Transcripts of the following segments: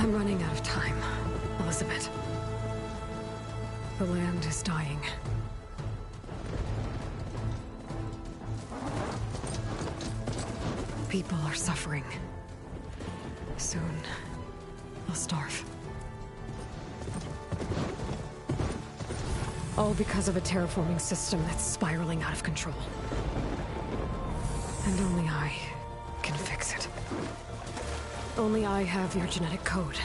I'm running out of time, Elizabeth. The land is dying. People are suffering. Soon, they'll starve. All because of a terraforming system that's spiraling out of control. And only I can fix it. Only I have your genetic code.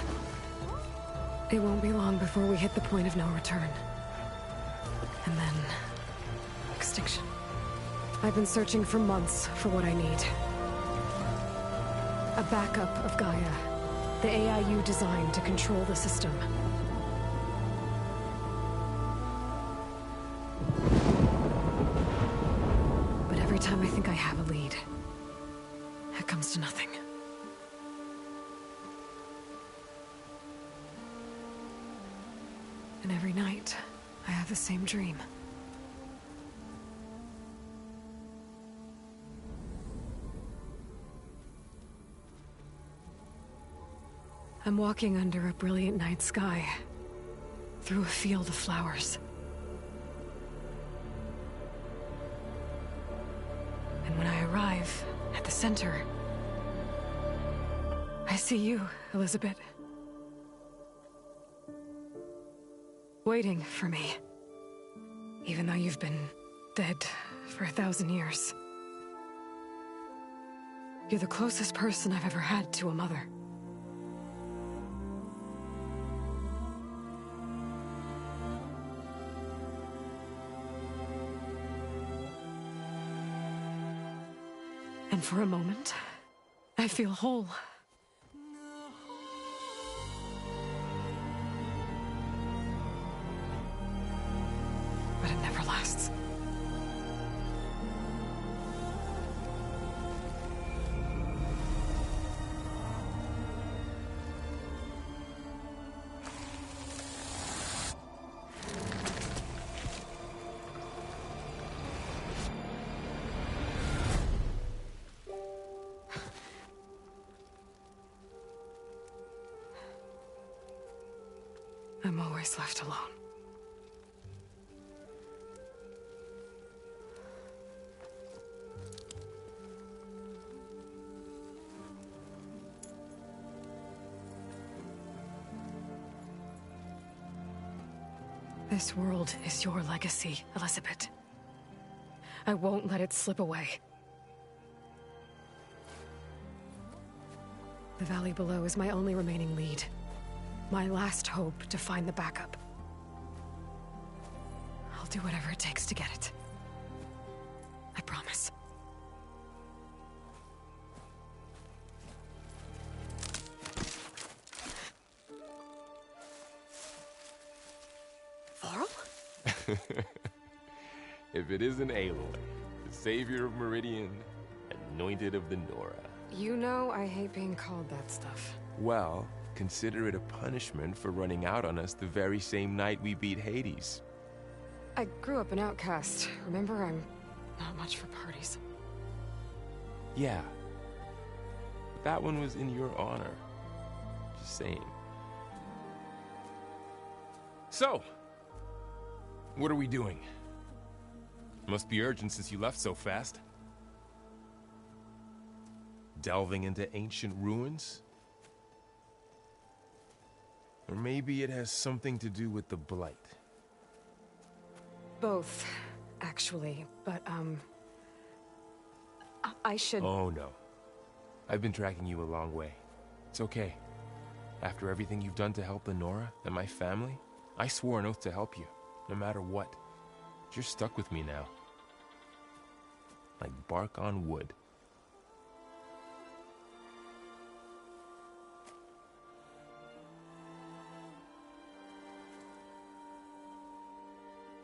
It won't be long before we hit the point of no return. And then... extinction. I've been searching for months for what I need. A backup of Gaia. The AI you designed to control the system. But every time I think I have a lead, it comes to nothing. And every night, I have the same dream. I'm walking under a brilliant night sky, through a field of flowers. And when I arrive at the center, I see you, Elizabeth. Waiting for me. Even though you've been dead for 1,000 years. You're the closest person I've ever had to a mother. And for a moment, I feel whole. But it never lasts. I'm always left alone. This world is your legacy, Elizabeth. I won't let it slip away. The valley below is my only remaining lead. My last hope to find the backup. I'll do whatever it takes to get it. I promise. Varl? If it isn't Aloy, the savior of Meridian, anointed of the Nora. You know I hate being called that stuff. Well, consider it a punishment for running out on us the very same night we beat Hades. I grew up an outcast. Remember, I'm not much for parties. Yeah. But that one was in your honor. Just saying. So, what are we doing? Must be urgent since you left so fast. Delving into ancient ruins? Or maybe it has something to do with the Blight. Both, actually, but, I should... Oh, no. I've been tracking you a long way. It's okay. After everything you've done to help the Nora and my family, I swore an oath to help you, no matter what. You're stuck with me now. Like bark on wood.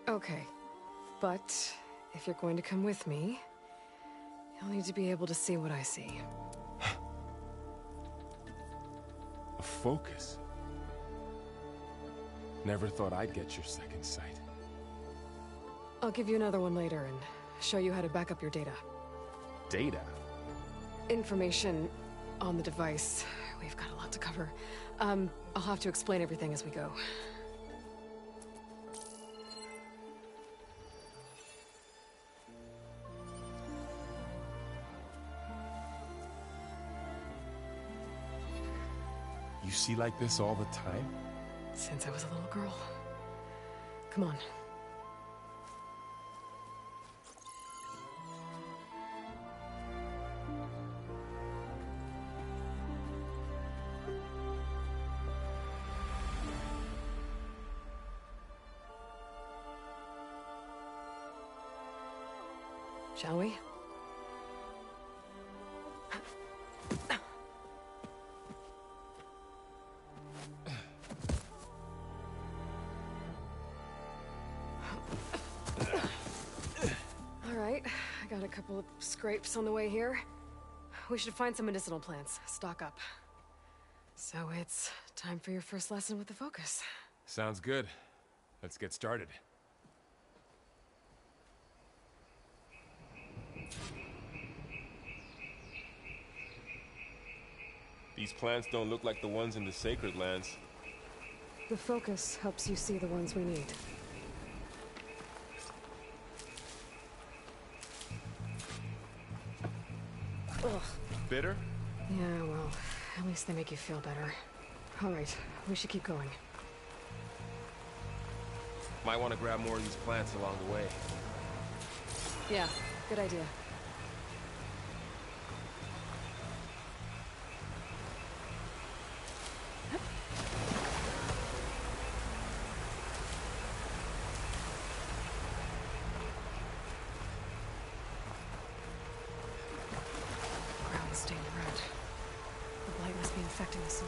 Okay, but if you're going to come with me, you'll need to be able to see what I see. A focus? Never thought I'd get your second sight. I'll give you another one later and show you how to back up your data. Data? Information on the device. We've got a lot to cover. I'll have to explain everything as we go. You see like this all the time? Since I was a little girl. Come on. Shall we? Alright, I got a couple of scrapes on the way here. We should find some medicinal plants, stock up. So it's time for your first lesson with the focus. Sounds good. Let's get started. These plants don't look like the ones in the sacred lands. The focus helps you see the ones we need. Ugh. Bitter? Yeah, well, at least they make you feel better. All right, we should keep going. Might want to grab more of these plants along the way. Yeah, good idea. Ground's stained red. The blight must be infecting the soil.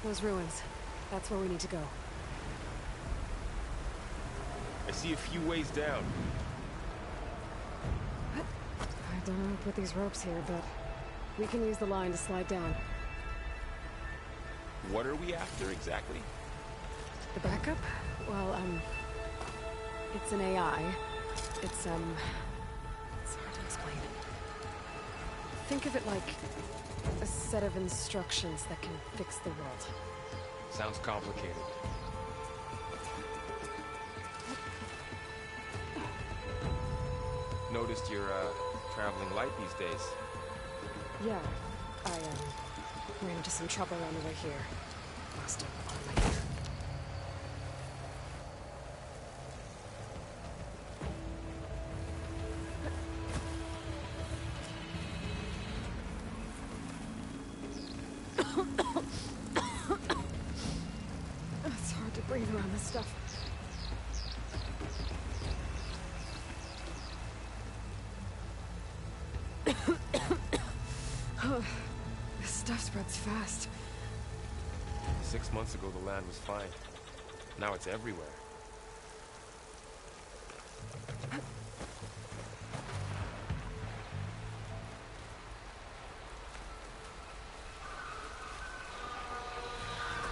Those ruins. That's where we need to go. I see a few ways down. I don't know who put these ropes here, but we can use the line to slide down. What are we after exactly? The backup? Well, it's an AI. It's hard to explain. Think of it like a set of instructions that can fix the world. Sounds complicated. Noticed you're, traveling light these days. Yeah, I, ran into some trouble on the way here. Lost a lot of my gear. It's hard to breathe around this stuff. This stuff spreads fast. 6 months ago, the land was fine. Now it's everywhere.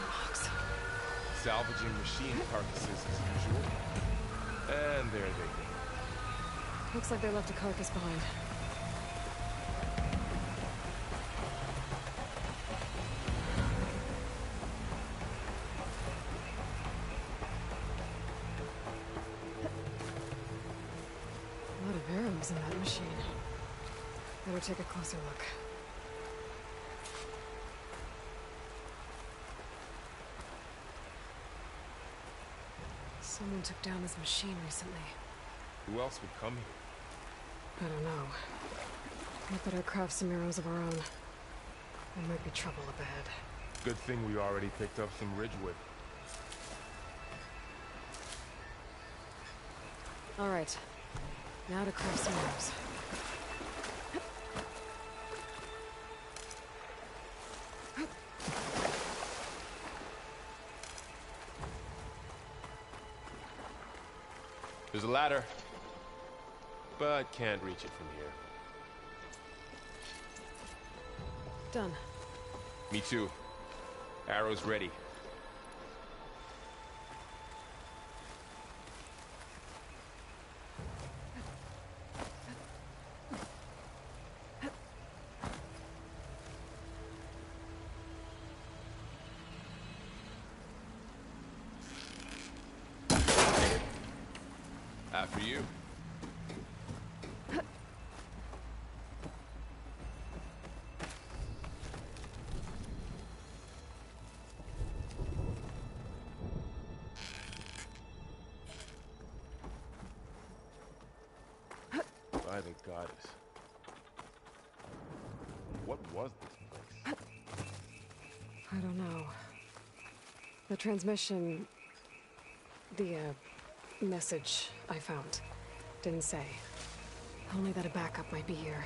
Logs. Salvaging machine carcasses as usual. And there they go. Looks like they left a carcass behind. A lot of arrows in that machine. Better take a closer look. Someone took down this machine recently. Who else would come here? I don't know. We better craft some arrows of our own. There might be trouble up ahead. Good thing we already picked up some ridgewood. All right. Now to craft some arrows. There's a ladder, but can't reach it from here. Done. Me too. Arrows ready. for you. By the goddess. What was this place? I don't know. The transmission... The, message I found didn't say. Only that a backup might be here.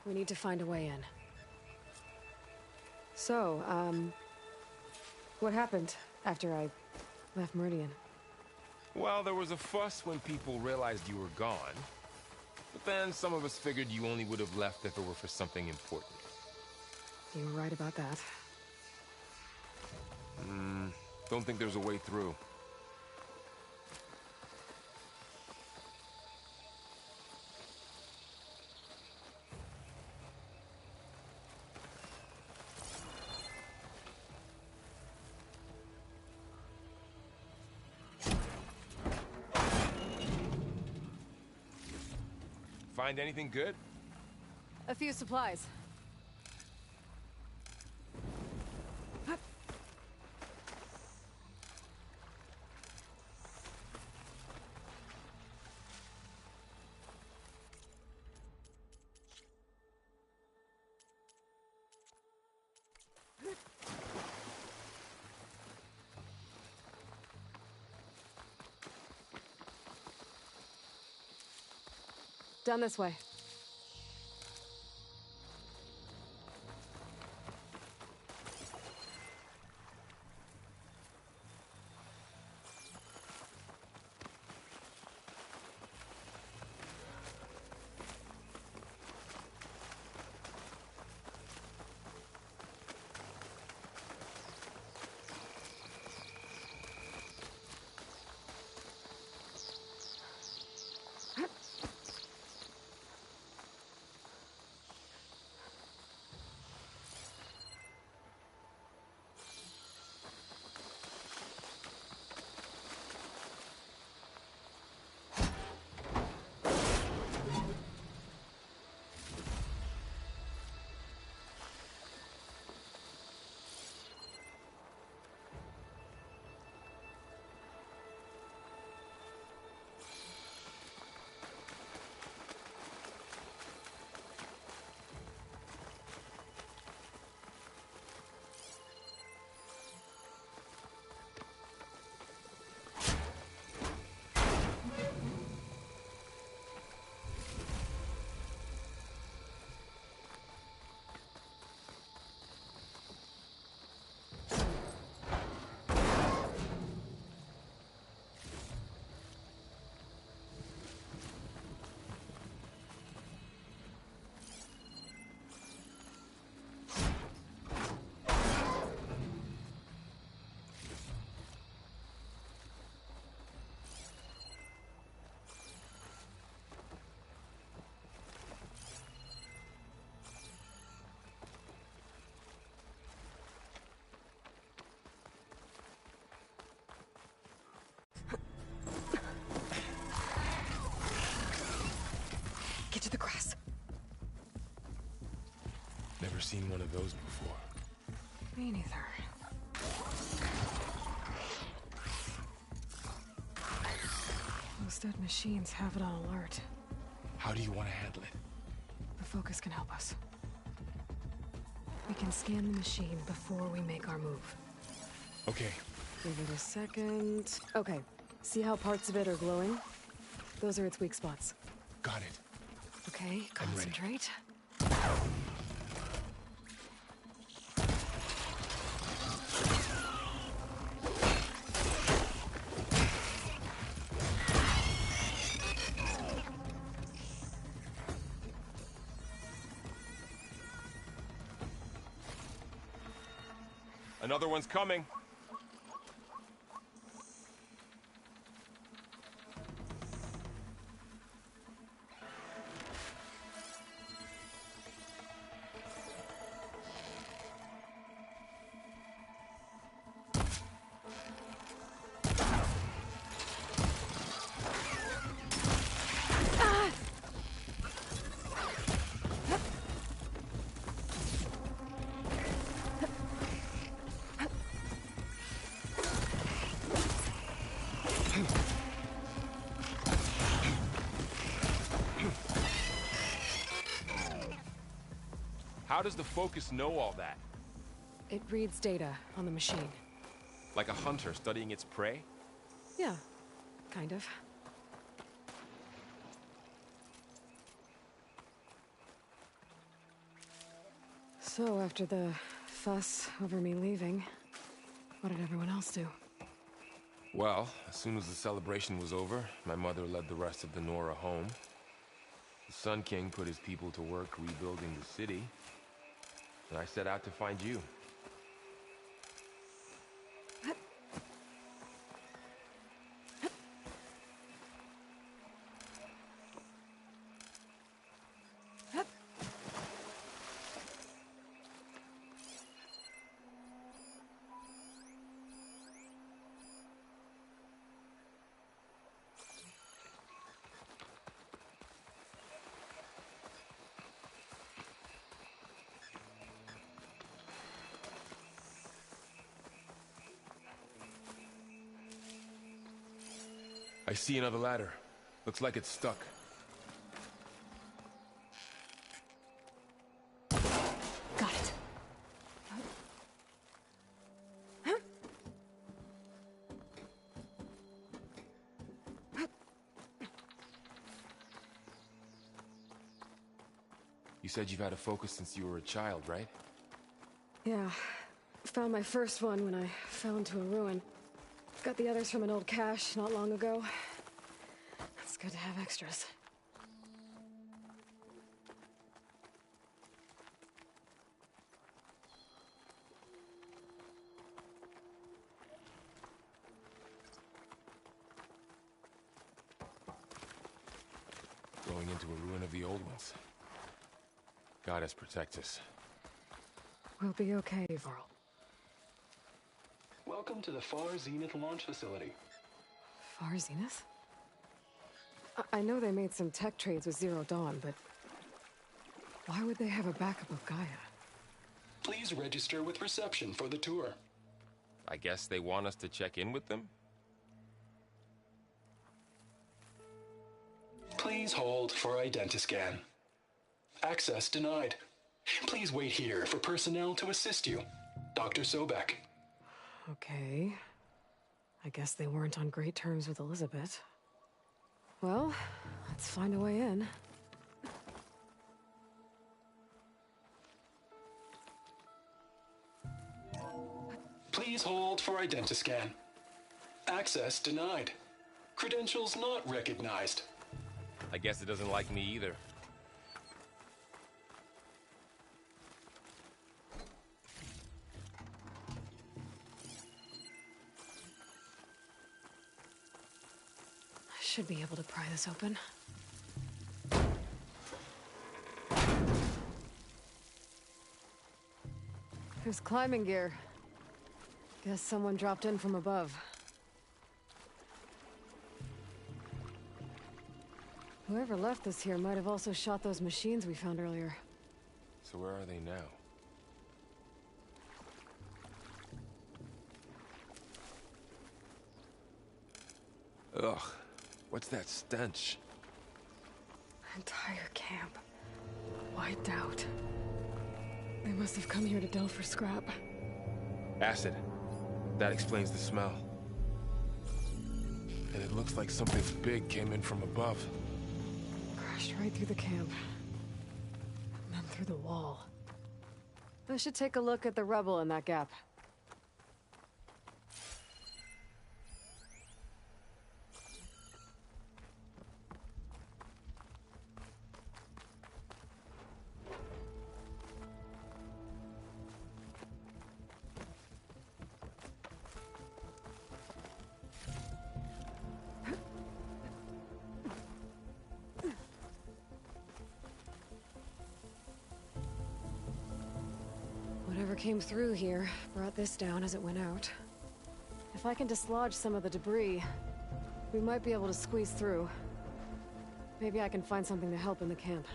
We need to find a way in. So, what happened after I left Meridian? Well, there was a fuss when people realized you were gone. But then some of us figured you only would have left if it were for something important. You were right about that. Don't think there's a way through. Find anything good? A few supplies. Down this way. Get to the grass. Never seen one of those before. Me neither. Those dead machines have it on alert. How do you want to handle it? The focus can help us. We can scan the machine before we make our move. Okay. Give it a second. Okay, See how parts of it are glowing? Those are its weak spots. Got it. Okay, I'm ready. concentrate. Another one's coming. How does the focus know all that? It reads data on the machine. Like a hunter studying its prey? Yeah, kind of. So, after the fuss over me leaving, what did everyone else do? Well, as soon as the celebration was over, my mother led the rest of the Nora home. The Sun King put his people to work rebuilding the city, and I set out to find you. I see another ladder. Looks like it's stuck. Got it. You said you've had a focus since you were a child, right? Yeah. Found my first one when I fell into a ruin. Got the others from an old cache not long ago. It's good to have extras. Going into a ruin of the old ones. God has protect us. We'll be okay, Varl. Welcome to the Far Zenith launch facility. Far Zenith? I know they made some tech trades with Zero Dawn, but why would they have a backup of Gaia? Please register with reception for the tour. I guess they want us to check in with them? Please hold for identiscan. Access denied. Please wait here for personnel to assist you. Dr. Sobek. Okay. I guess they weren't on great terms with Elizabeth. Well, let's find a way in. Please hold for identiscan. Access denied. Credentials not recognized. I guess it doesn't like me either. I should be able to pry this open. There's climbing gear. Guess someone dropped in from above. Whoever left this here might have also shot those machines we found earlier. So where are they now? Ugh, what's that stench? Entire camp. Wiped out. They must have come here to delve for scrap. Acid. That explains the smell. And it looks like something big came in from above. Crashed right through the camp. And then through the wall. I should take a look at the rubble in that gap. Whatever came through here brought this down as it went out. If I can dislodge some of the debris, we might be able to squeeze through. Maybe I can find something to help in the camp.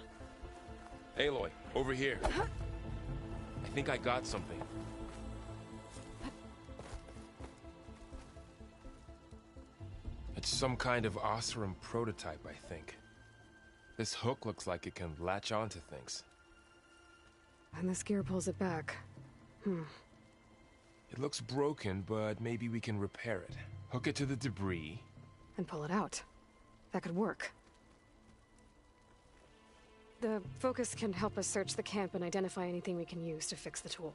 Aloy, over here. I think I got something. It's some kind of Oseram prototype, I think. This hook looks like it can latch onto things. And this gear pulls it back. It looks broken, but maybe we can repair it. Hook it to the debris. And pull it out. That could work. The focus can help us search the camp and identify anything we can use to fix the tool.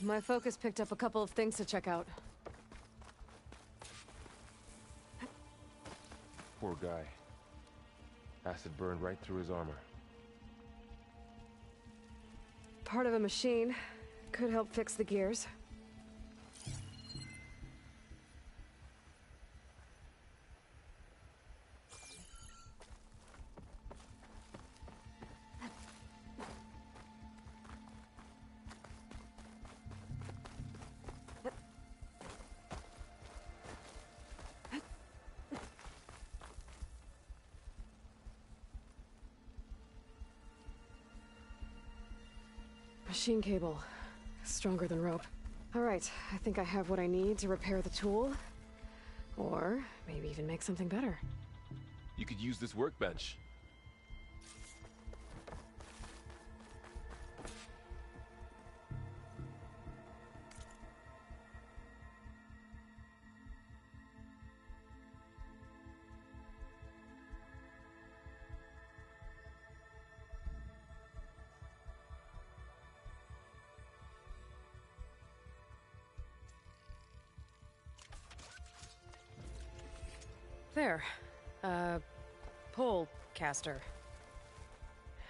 My focus picked up a couple of things to check out. Poor guy. Acid burned right through his armor. Part of a machine. Could help fix the gears. Machine cable. Stronger than rope. All right, I think I have what I need to repair the tool. Or maybe even make something better. You could use this workbench. There. Pole caster.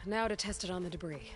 Now to test it on the debris.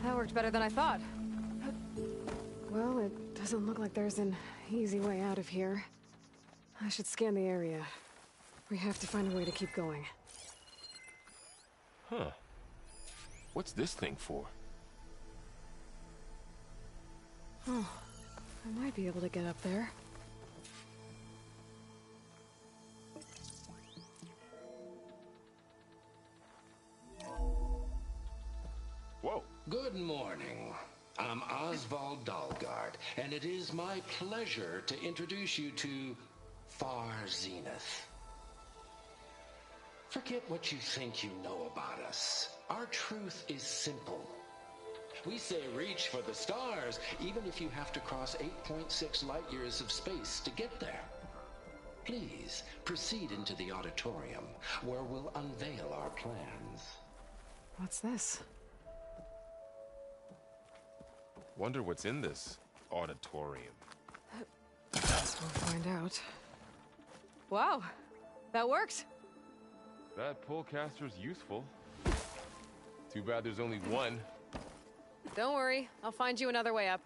That worked better than I thought. Well, it doesn't look like there's an easy way out of here. I should scan the area. We have to find a way to keep going. Huh. What's this thing for? Oh, I might be able to get up there. Whoa. Good morning. I'm Oswald Dalgard, and it is my pleasure to introduce you to Far Zenith. Forget what you think you know about us. Our truth is simple. We say reach for the stars, even if you have to cross 8.6 light years of space to get there. Please, proceed into the auditorium, where we'll unveil our plans. What's this? Wonder what's in this auditorium. Guess we'll find out. Wow, that worked. That pull caster's useful. Too bad there's only one. Don't worry, I'll find you another way up.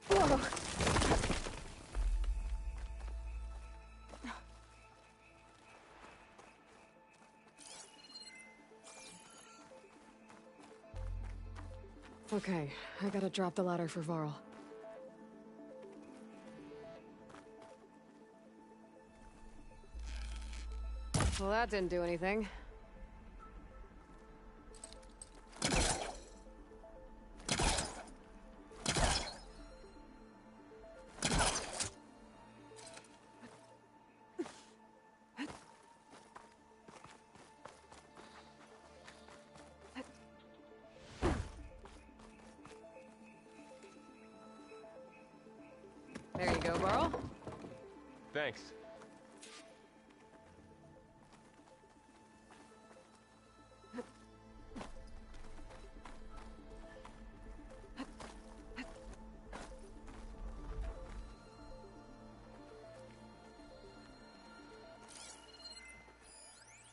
Whoa. Okay, I gotta drop the ladder for Varl. Well, that didn't do anything. There you go, Varl. Thanks.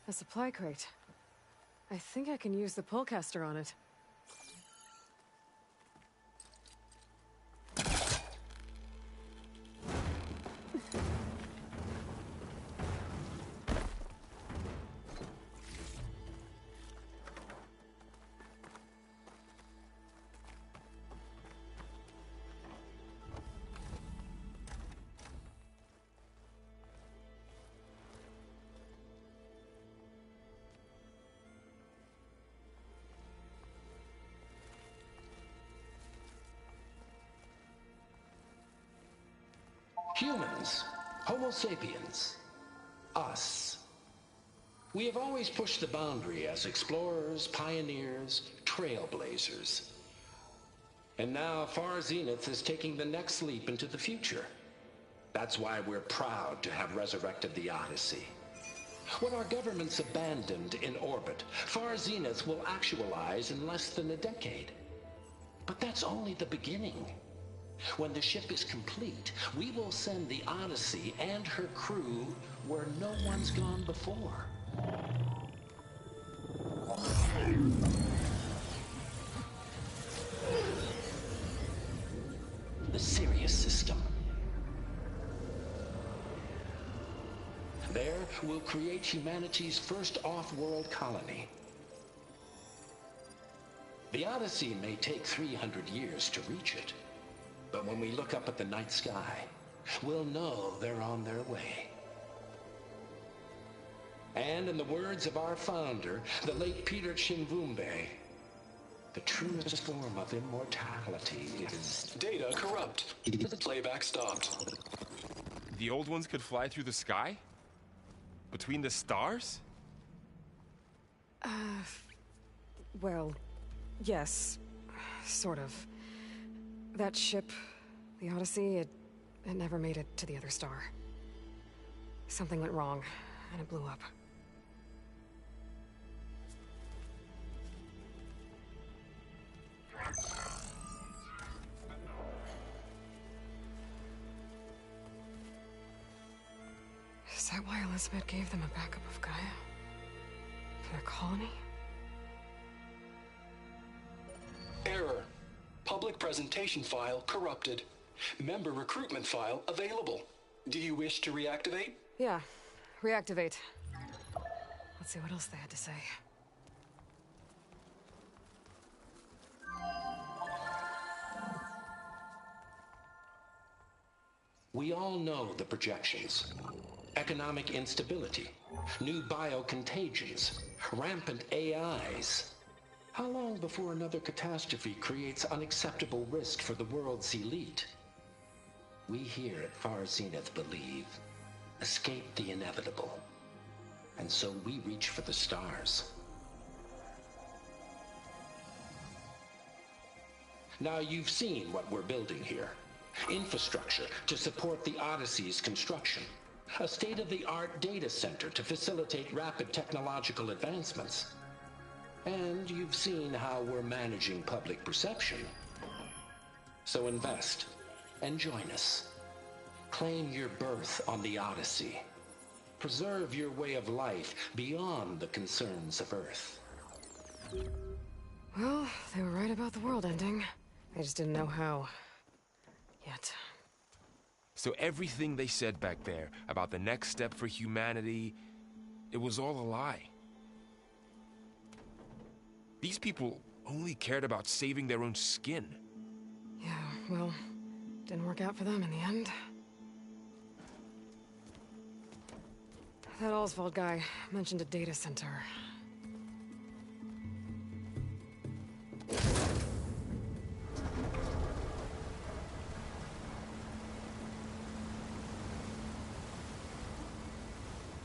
A supply crate. I think I can use the pullcaster on it. Humans, Homo sapiens, us. We have always pushed the boundary as explorers, pioneers, trailblazers. And now Far Zenith is taking the next leap into the future. That's why we're proud to have resurrected the Odyssey. What our governments abandoned in orbit, Far Zenith will actualize in less than a decade. But that's only the beginning. When the ship is complete, we will send the Odyssey and her crew where no one's gone before. The Sirius system. There, we'll create humanity's first off-world colony. The Odyssey may take 300 years to reach it. But when we look up at the night sky, we'll know they're on their way. And in the words of our founder, the late Peter Chimvumbe, the truest form of immortality is... Data corrupt. Playback stopped. The old ones could fly through the sky? Between the stars? Well, yes. Sort of. That ship, the Odyssey, it never made it to the other star. Something went wrong, and it blew up. Is that why Elizabeth gave them a backup of Gaia? For their colony? Presentation file corrupted. Member recruitment file available. Do you wish to reactivate? Yeah, reactivate. Let's see what else they had to say. We all know the projections. Economic instability, new biocontagions, rampant AIs. How long before another catastrophe creates unacceptable risk for the world's elite? We here at Far Zenith believe, escape the inevitable. And so we reach for the stars. Now you've seen what we're building here. Infrastructure to support the Odyssey's construction. A state-of-the-art data center to facilitate rapid technological advancements. And you've seen how we're managing public perception. So invest and join us. Claim your berth on the Odyssey. Preserve your way of life beyond the concerns of Earth. Well, they were right about the world ending. I just didn't know how. Yet. So everything they said back there about the next step for humanity, it was all a lie. These people only cared about saving their own skin. Yeah, well, didn't work out for them in the end. That Oswald guy mentioned a data center.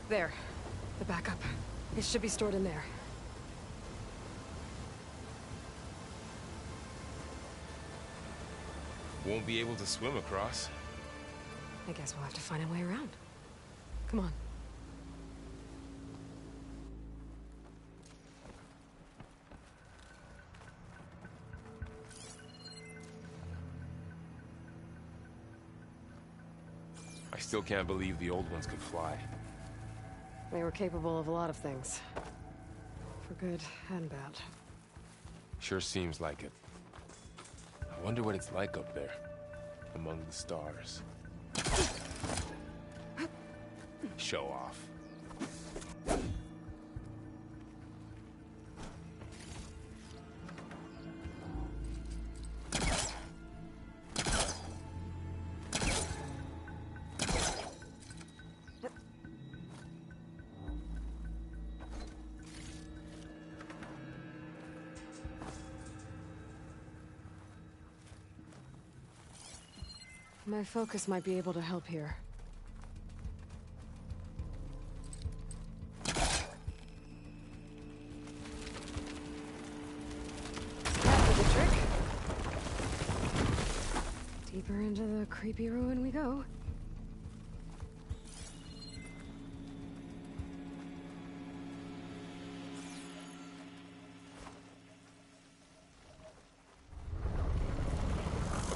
There. The backup. It should be stored in there. Won't be able to swim across. I guess we'll have to find a way around. Come on. I still can't believe the old ones could fly. They were capable of a lot of things. For good and bad. Sure seems like it. I wonder what it's like up there, among the stars. Show off. My focus might be able to help here. That did the trick. Deeper into the creepy ruin we go.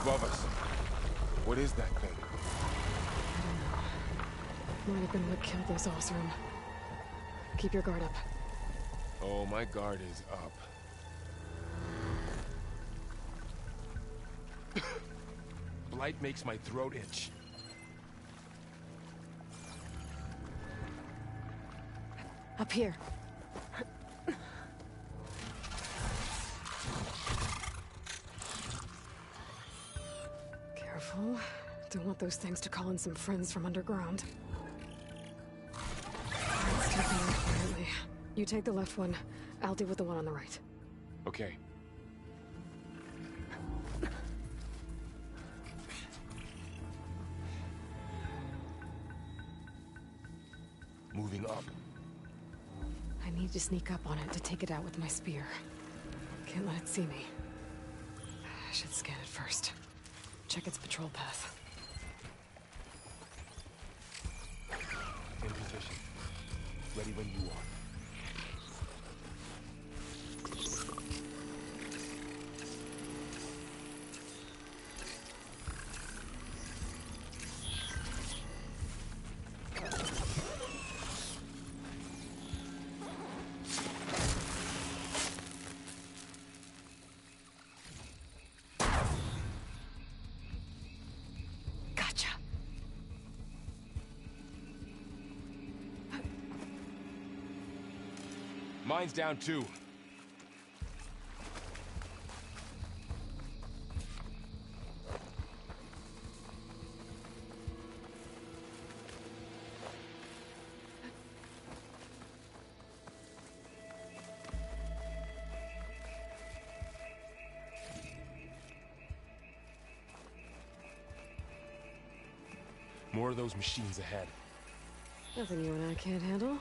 Above us. What is that thing? Might have been what killed those Osram. Keep your guard up. Oh, my guard is up. Blight makes my throat itch. Up here. Careful. Don't want those things to call in some friends from underground. Let's take them out quietly. You take the left one. I'll deal with the one on the right. Okay. Moving up. I need to sneak up on it to take it out with my spear. Can't let it see me. I should scan it first. Check its patrol path. In position. Ready when you are. Mine's down too. More of those machines ahead. Nothing you and I can't handle.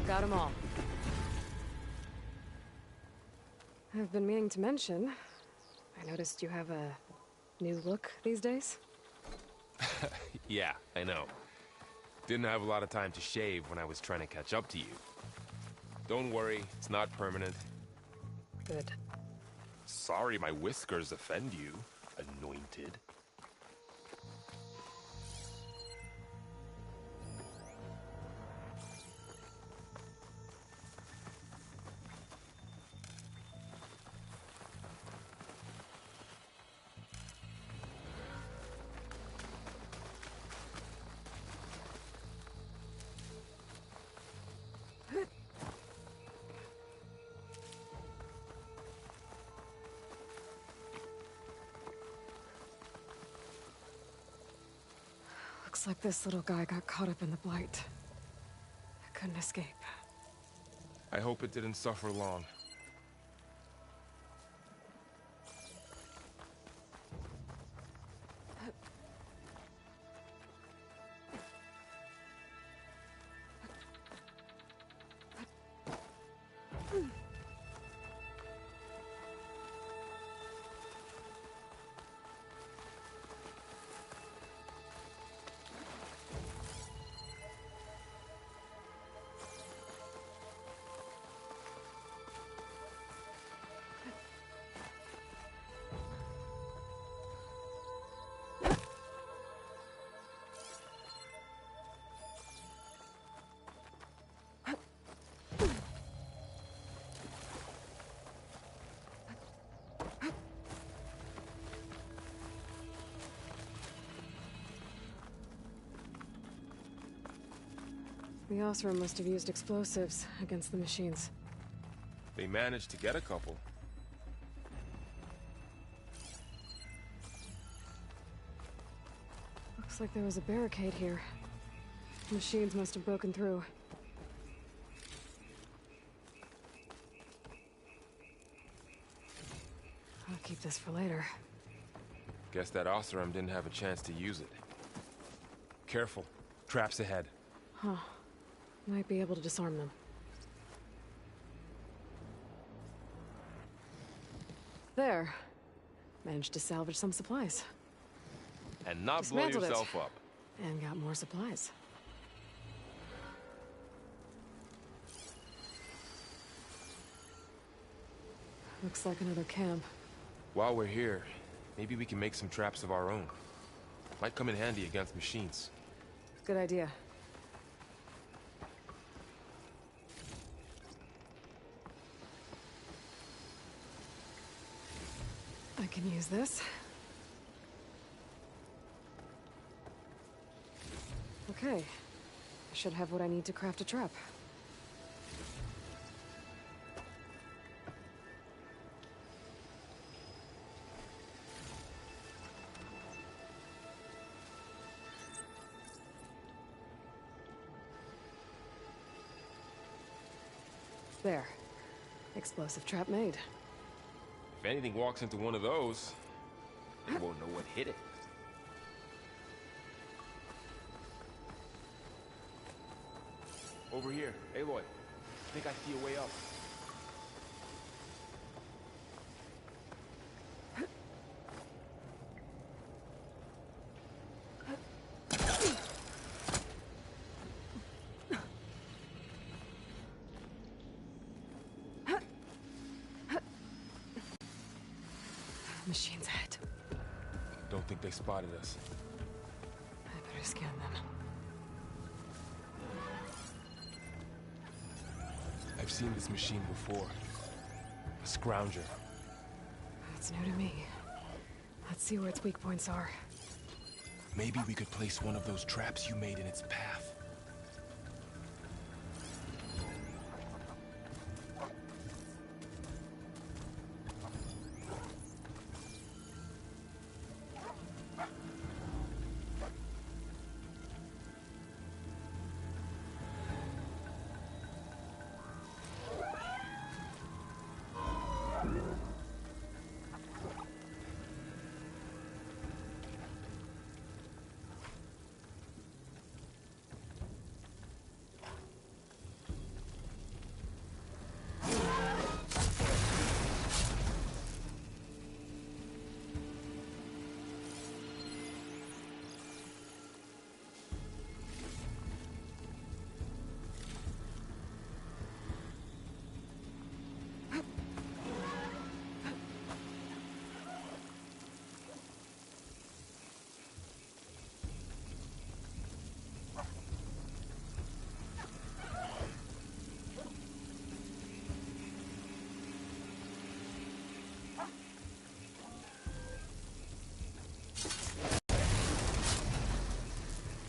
Got them all. I've been meaning to mention, I noticed you have a new look these days. Yeah, I know. Didn't have a lot of time to shave when I was trying to catch up to you. Don't worry, it's not permanent. Good. Sorry my whiskers offend you, anointed. Looks like this little guy got caught up in the blight. I couldn't escape. I hope it didn't suffer long. The Osram must have used explosives against the machines. They managed to get a couple. Looks like there was a barricade here. Machines must have broken through. I'll keep this for later. Guess that Osram didn't have a chance to use it. Careful. Traps ahead. Huh. Might be able to disarm them. There. Managed to salvage some supplies. And not blow Dismantled yourself it. up. And got more supplies. Looks like another camp. While we're here, maybe we can make some traps of our own. Might come in handy against machines. Good idea. I can use this. Okay. I should have what I need to craft a trap. There. Explosive trap made. If anything walks into one of those, they won't know what hit it. Over here, Aloy. I think I see a way up. Machine's ahead. Don't think they spotted us. I better scan them. I've seen this machine before. A scrounger. It's new to me. Let's see where its weak points are. Maybe we could place one of those traps you made in its path.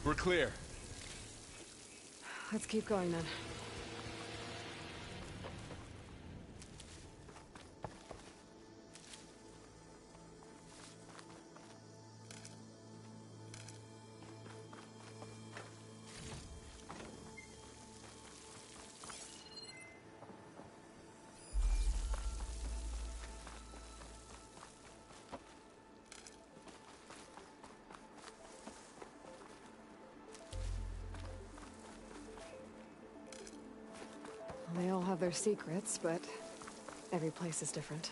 We're clear. Let's keep going then. They all have their secrets, but every place is different.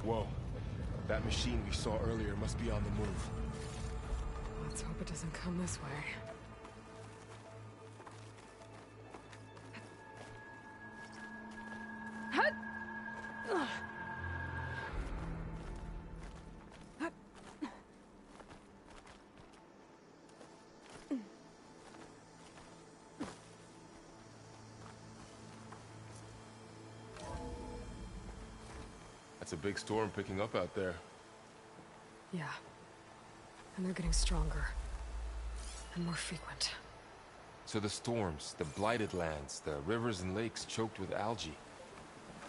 Whoa. That machine we saw earlier must be on the move. Let's hope it doesn't come this way. It's a big storm picking up out there. Yeah. And they're getting stronger. And more frequent. So the storms, the blighted lands, the rivers and lakes choked with algae.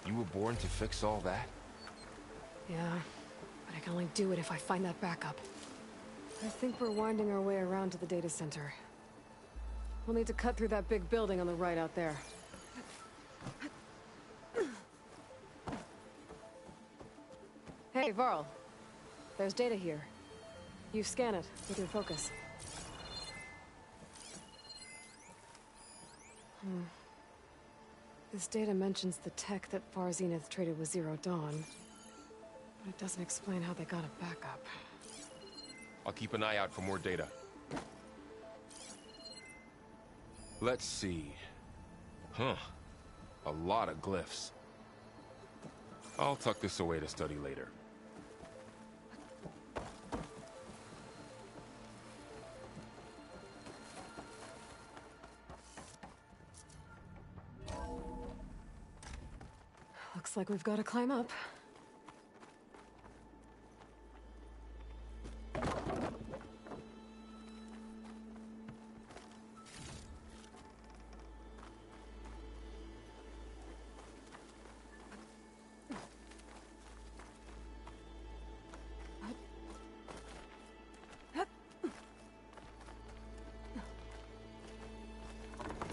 You were born to fix all that? Yeah. But I can only do it if I find that backup. I think we're winding our way around to the data center. We'll need to cut through that big building on the right out there. Hey, Varl. There's data here. You scan it with your focus. This data mentions the tech that Far Zenith traded with Zero Dawn, but it doesn't explain how they got it back up. I'll keep an eye out for more data. Let's see. Huh. A lot of glyphs. I'll tuck this away to study later. Looks like we've got to climb up.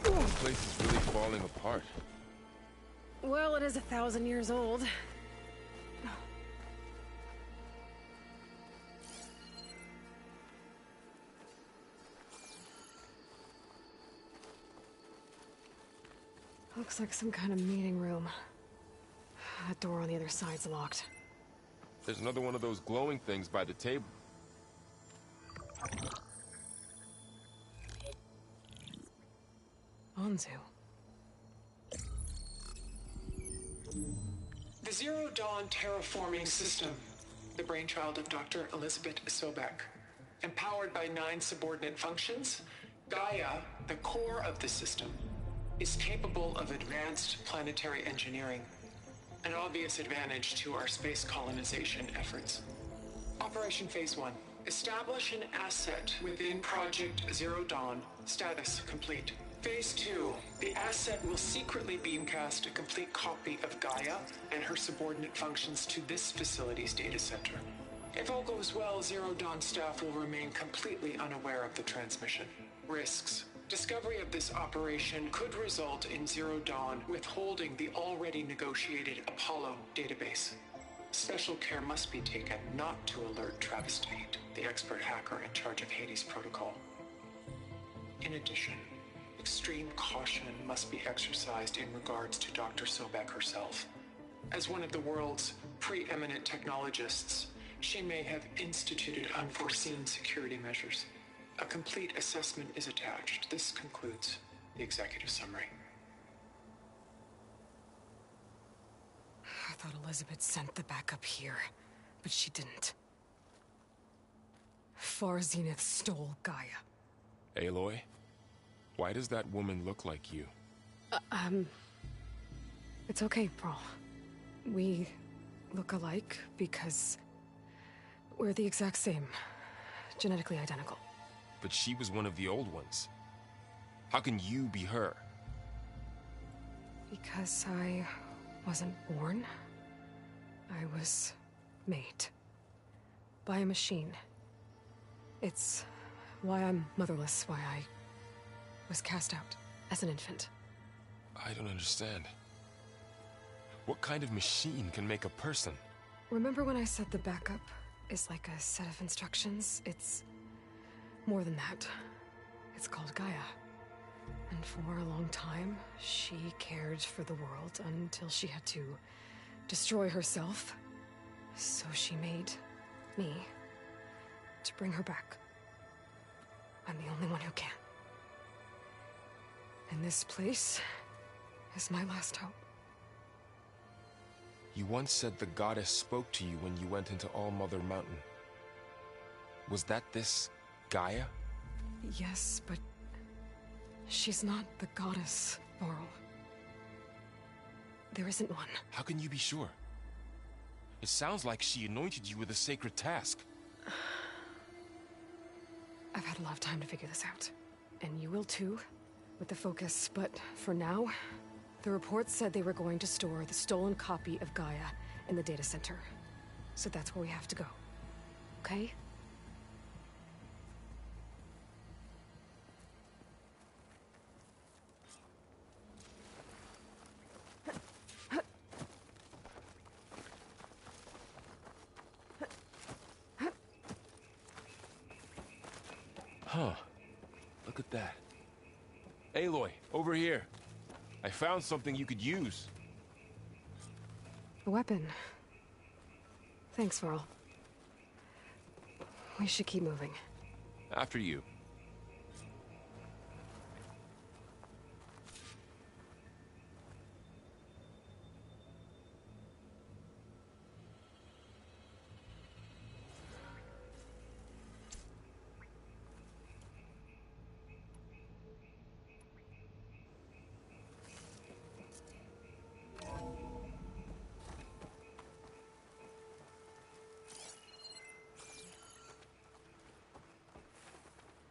This place is really falling apart. Well, it is 1,000 years old. Looks like some kind of meeting room. That door on the other side's locked. There's another one of those glowing things by the table. Anzu. The Zero Dawn terraforming system, the brainchild of Dr. Elizabeth Sobek. Empowered by 9 subordinate functions, Gaia, the core of the system, is capable of advanced planetary engineering, an obvious advantage to our space colonization efforts. Operation Phase 1. Establish an asset within Project Zero Dawn. Status complete. Phase 2. The asset will secretly beamcast a complete copy of Gaia and her subordinate functions to this facility's data center. If all goes well, Zero Dawn staff will remain completely unaware of the transmission. Risks. Discovery of this operation could result in Zero Dawn withholding the already negotiated Apollo database. Special care must be taken not to alert Travis Tate, the expert hacker in charge of Hades Protocol. In addition, extreme caution must be exercised in regards to Dr. Sobek herself. As one of the world's preeminent technologists, she may have instituted unforeseen security measures. A complete assessment is attached. This concludes the executive summary. I thought Elizabeth sent the backup here, but she didn't. Far Zenith stole Gaia. Aloy? Why does that woman look like you? It's okay, Pearl. We look alike because we're the exact same. Genetically identical. But she was one of the old ones. How can you be her? Because I wasn't born. I was made. By a machine. It's why I'm motherless, why I was cast out as an infant. I don't understand. What kind of machine can make a person? Remember when I said the backup is like a set of instructions? It's more than that. It's called Gaia. And for a long time, she cared for the world until she had to destroy herself. So she made me to bring her back. I'm the only one who can. And this place is my last hope. You once said the goddess spoke to you when you went into All-Mother Mountain. Was that this Gaia? Yes, but she's not the goddess, Varl. There isn't one. How can you be sure? It sounds like she anointed you with a sacred task. I've had a lot of time to figure this out. And you will too, with the focus. But for now, the report said they were going to store the stolen copy of Gaia in the data center. So that's where we have to go. Okay? Huh. Look at that. Aloy, over here. I found something you could use. A weapon. Thanks, Varl. We should keep moving. After you.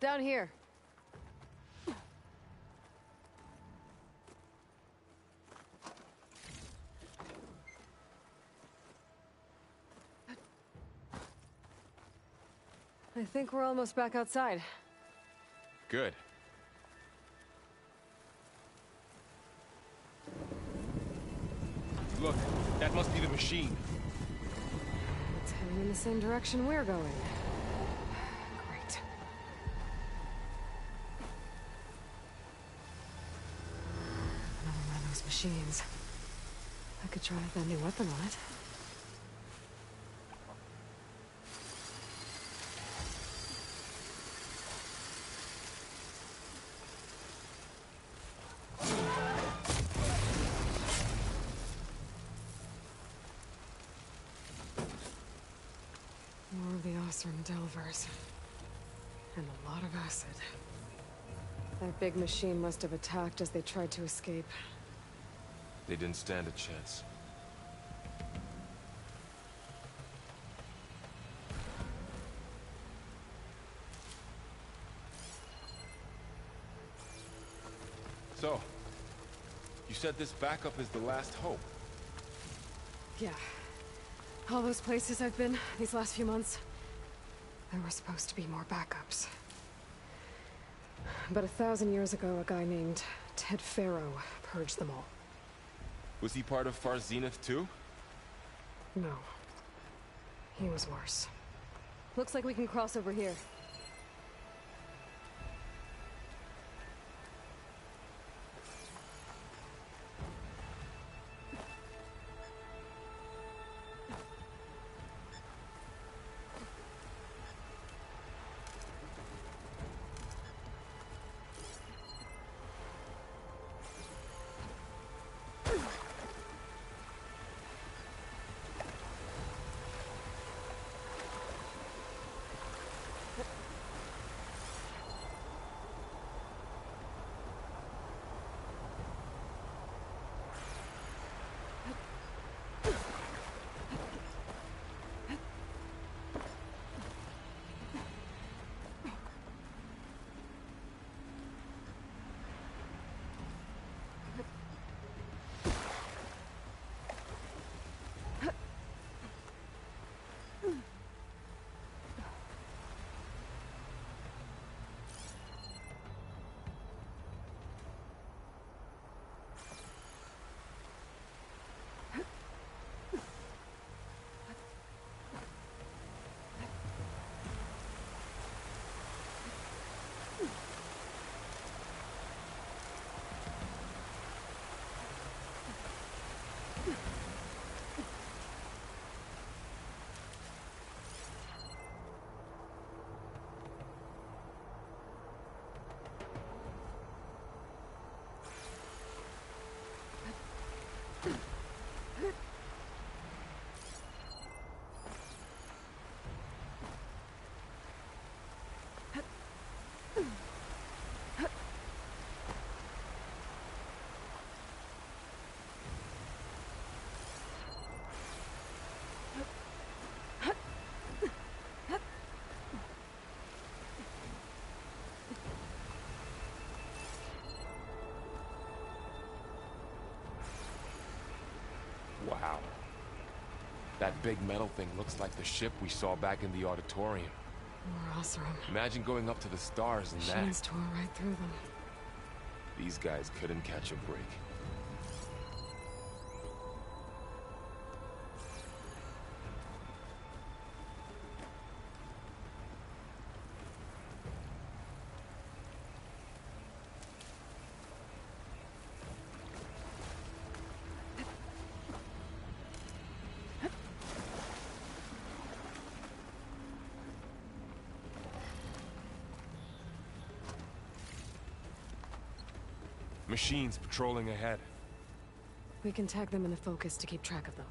Down here. I think we're almost back outside. Good. Look, that must be the machine. It's heading in the same direction we're going. Great. Another one of those machines. I could try that new weapon on it. More of the Osram Delvers. And a lot of acid. That big machine must have attacked as they tried to escape. They didn't stand a chance. So, you said this backup is the last hope. Yeah. All those places I've been these last few months, there were supposed to be more backups. But 1,000 years ago, a guy named Ted Faro purged them all. Was he part of Far Zenith too? No. He was worse. Looks like we can cross over here. Wow. That big metal thing looks like the ship we saw back in the auditorium. More Osram. Imagine going up to the stars in that. Machines tore right through them. These guys couldn't catch a break. Machines patrolling ahead. We can tag them in the focus to keep track of them.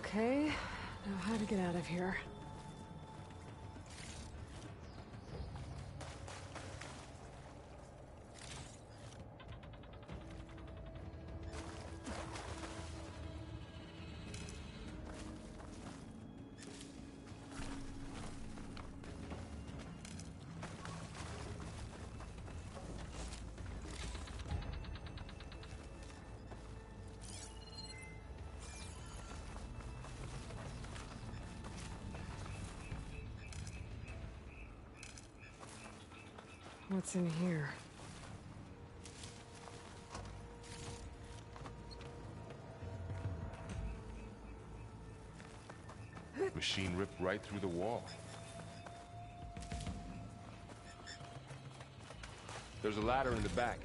Okay, now how to get out of here. What's in here? Machine ripped right through the wall. There's a ladder in the back.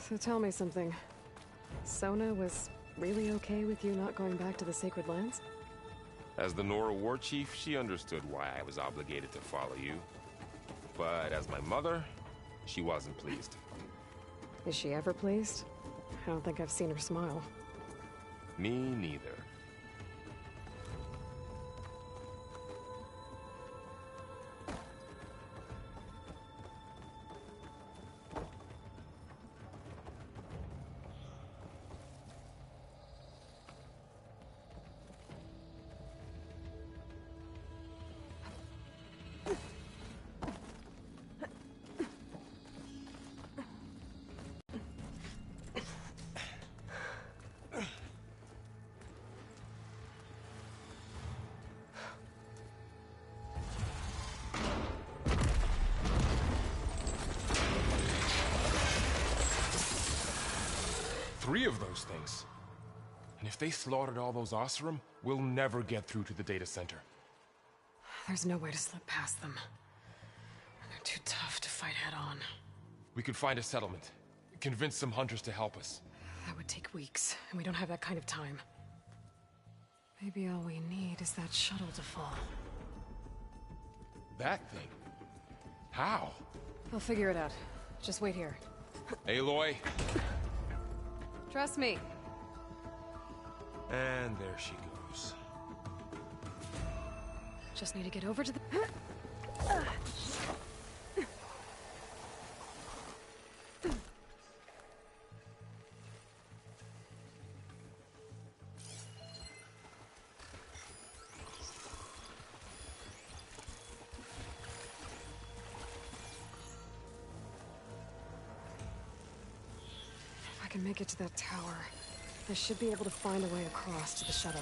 So tell me something. Sona was really okay with you not going back to the Sacred Lands? As the Nora war chief, she understood why I was obligated to follow you. But as my mother, she wasn't pleased. Is she ever pleased? I don't think I've seen her smile. Me neither. Three of those things. And if they slaughtered all those Oseram, we'll never get through to the data center. There's no way to slip past them. They're too tough to fight head-on. We could find a settlement. Convince some hunters to help us. That would take weeks, and we don't have that kind of time. Maybe all we need is that shuttle to fall. That thing? How? I'll figure it out. Just wait here. Aloy. Trust me. And there she goes. Just need to get over to the... can make it to that tower, I should be able to find a way across to the shuttle.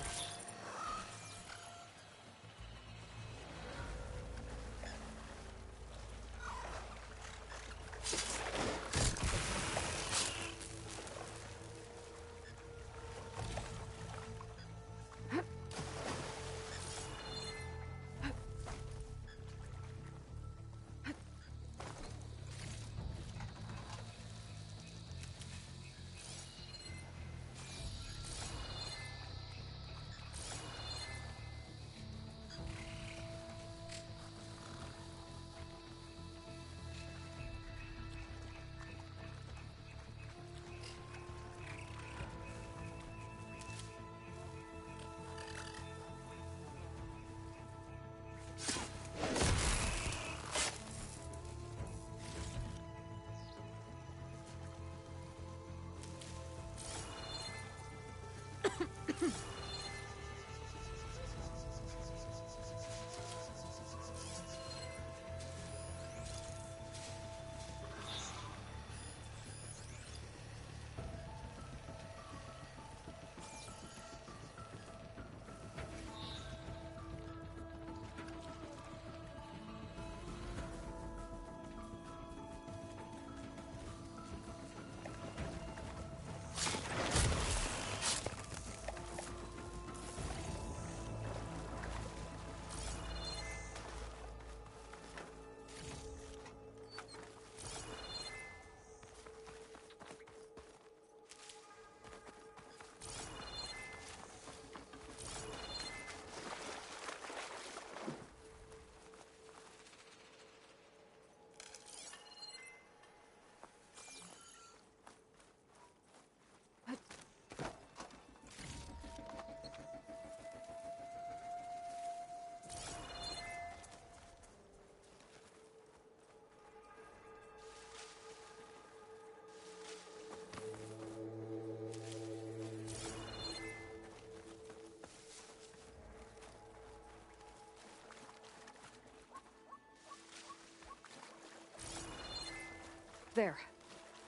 There.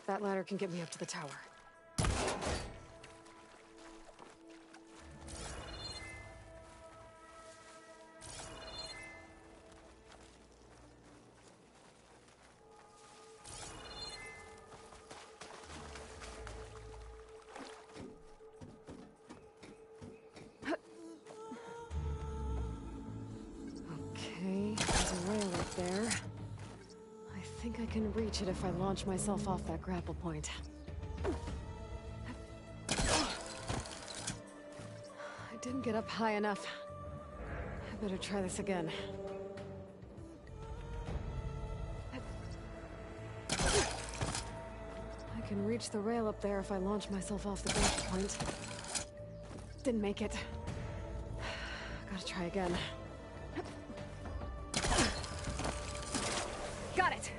That ladder can get me up to the tower. Okay, there's a rail up there. I think I can reach it if I launch myself off that grapple point. I didn't get up high enough. I better try this again. I can reach the rail up there if I launch myself off the grapple point. Didn't make it. Gotta try again. Got it!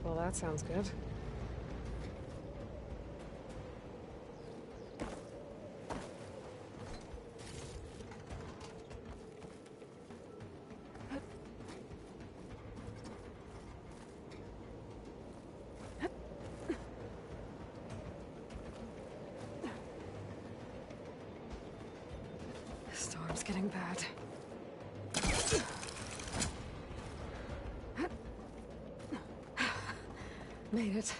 Well, that sounds good. The storm's getting bad. Made it.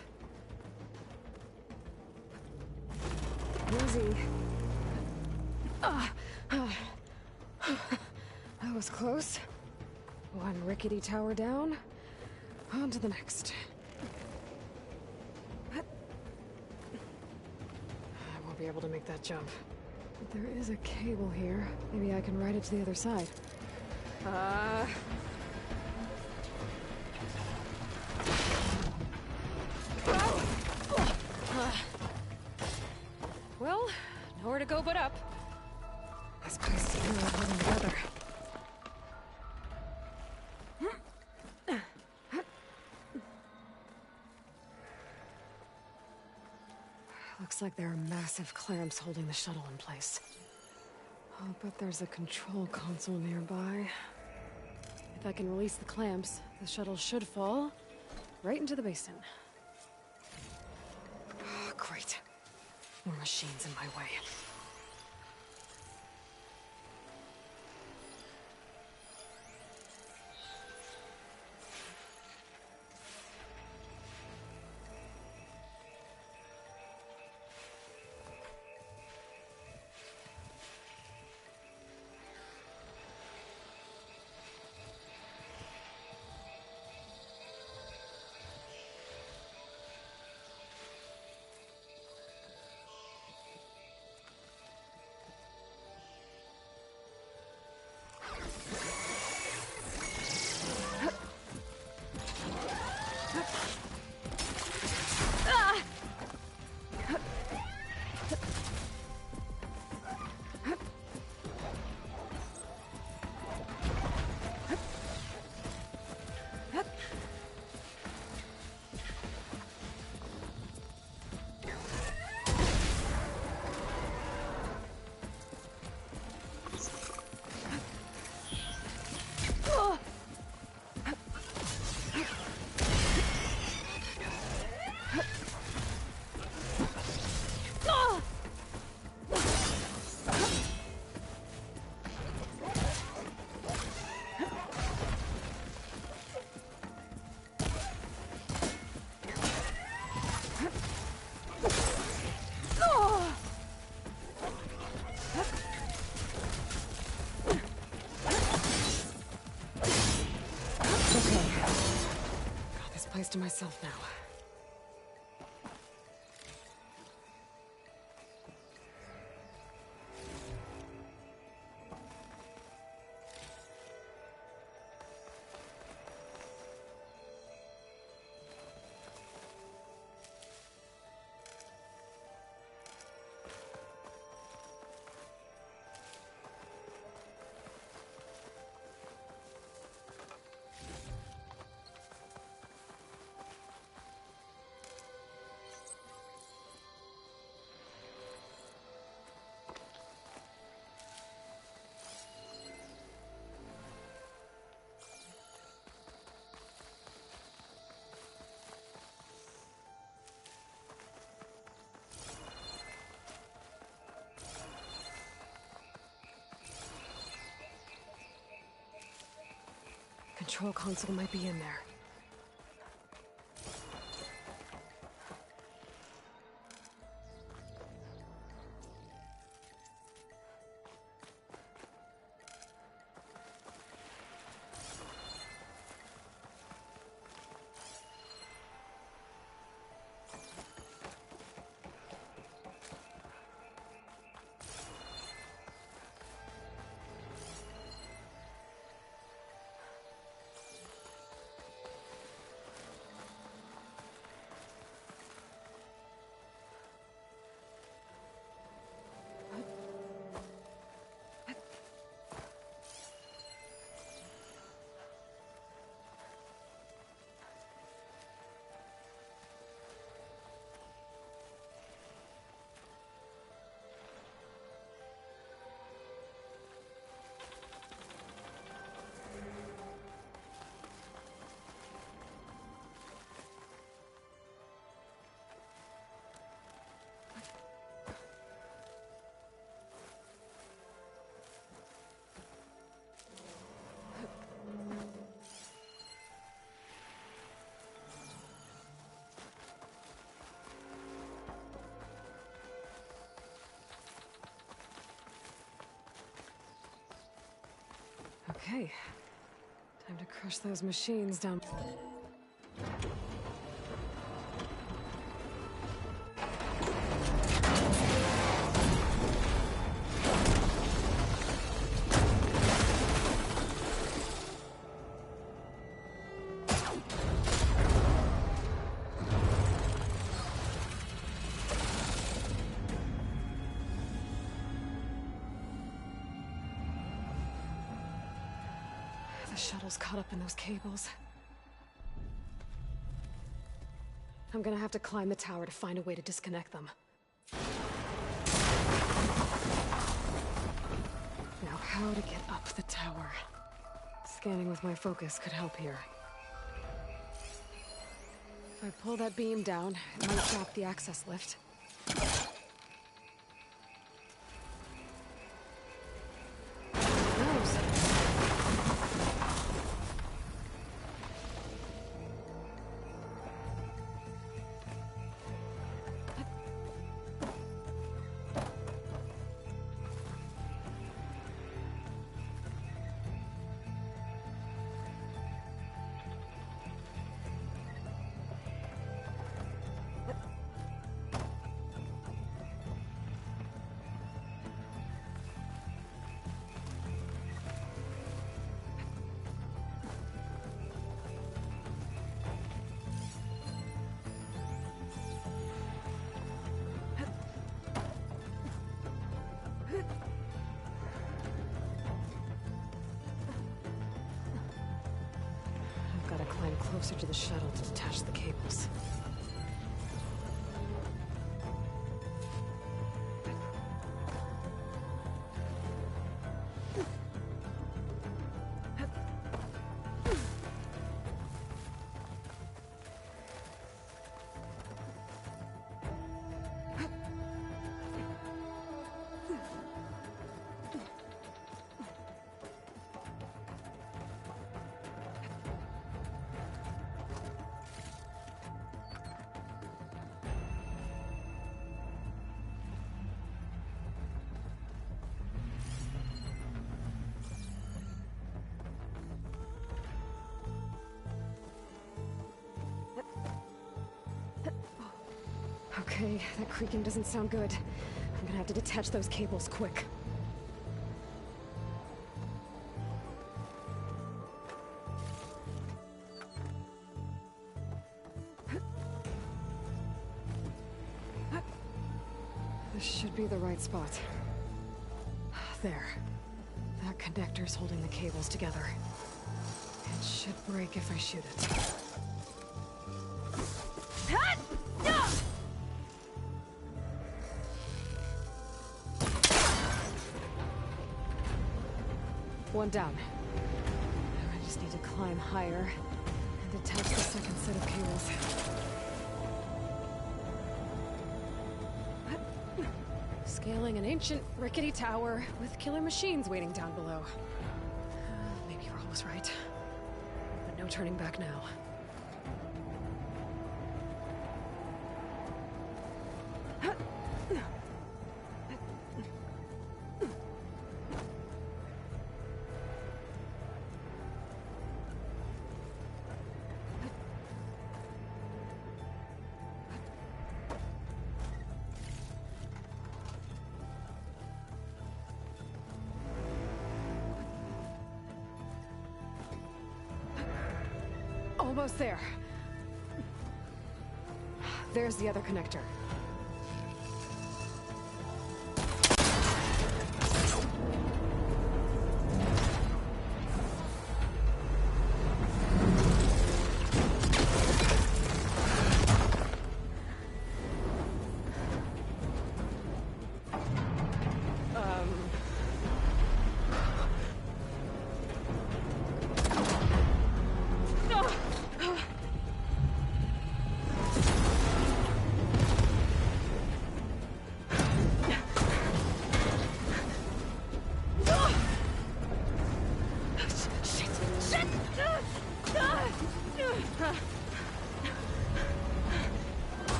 Easy. That was close. One rickety tower down. On to the next. I won't be able to make that jump. But there is a cable here. Maybe I can ride it to the other side. Well, nowhere to go but up. This place is really holding together. Looks like there are massive clamps holding the shuttle in place. I'll bet there's a control console nearby. If I can release the clamps, the shuttle should fall right into the basin. Oh, great. More machines in my way. Place to myself now. Control console might be in there. Okay. Time to crush those machines down. shuttle's caught up in those cables. I'm gonna have to climb the tower to find a way to disconnect them. Now, how to get up the tower? Scanning with my focus could help here. If I pull that beam down, it might drop the access lift. Who knows? Climb closer to the shuttle to detach the cables. Okay, that creaking doesn't sound good. I'm gonna have to detach those cables quick. This should be the right spot. There. That connector's holding the cables together. It should break if I shoot it. One down. Now I just need to climb higher and detach the second set of cables. Scaling an ancient, rickety tower with killer machines waiting down below. Maybe Roll was right. But no turning back now. Almost there. There's the other connector.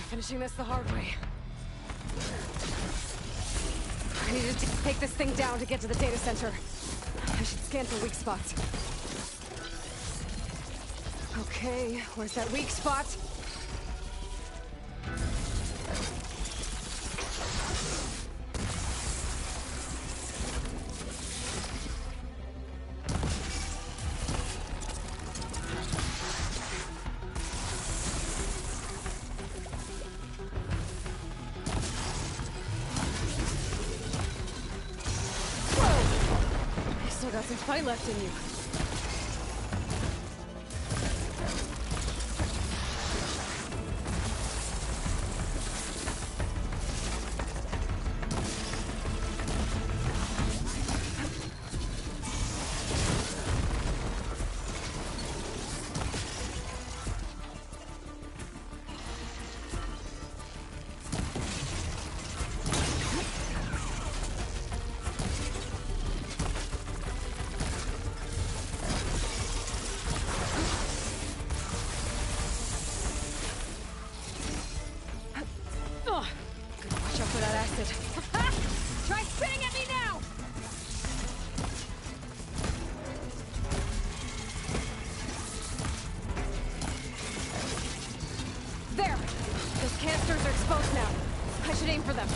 Finishing this the hard way. I need to take this thing down to get to the data center. I should scan for weak spots. Okay, where's that weak spot? some fight left in you. Try spitting at me now! There! Those canisters are exposed now. I should aim for them.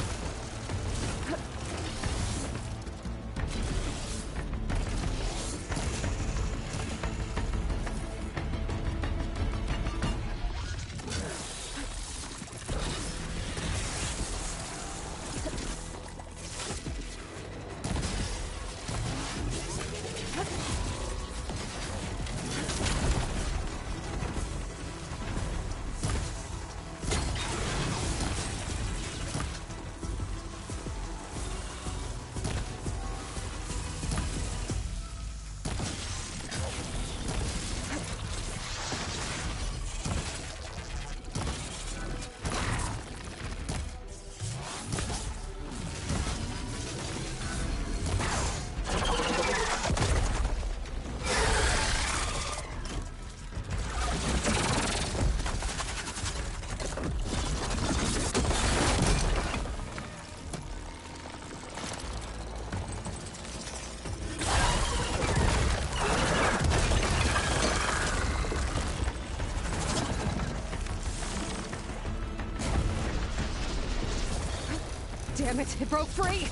Damn it, it broke free!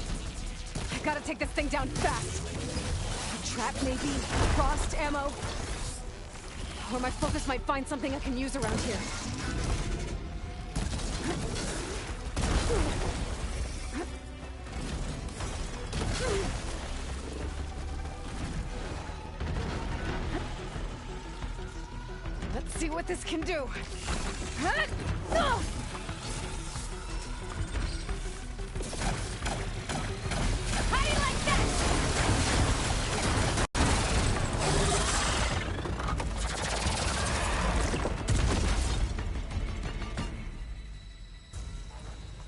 I gotta take this thing down fast. A trap, maybe? Frost ammo? Or my focus might find something I can use around here. Let's see what this can do.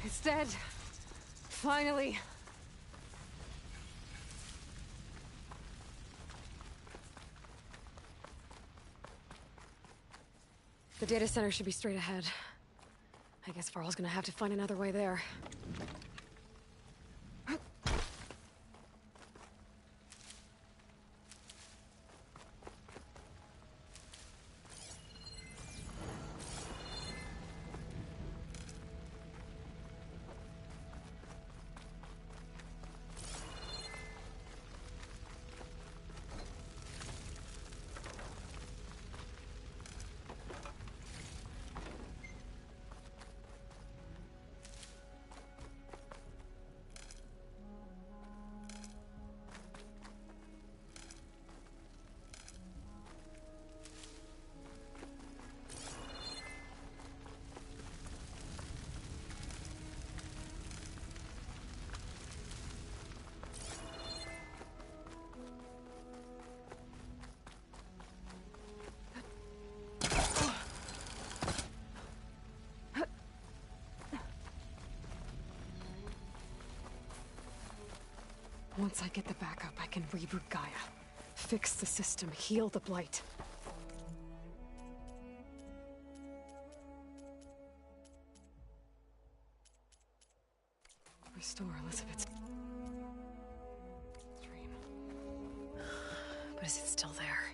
It's dead. Finally. The data center should be straight ahead. I guess Varl's gonna have to find another way there. Once I get the backup, I can reboot Gaia. Fix the system, heal the Blight. Restore Elizabeth's dream. But is it still there?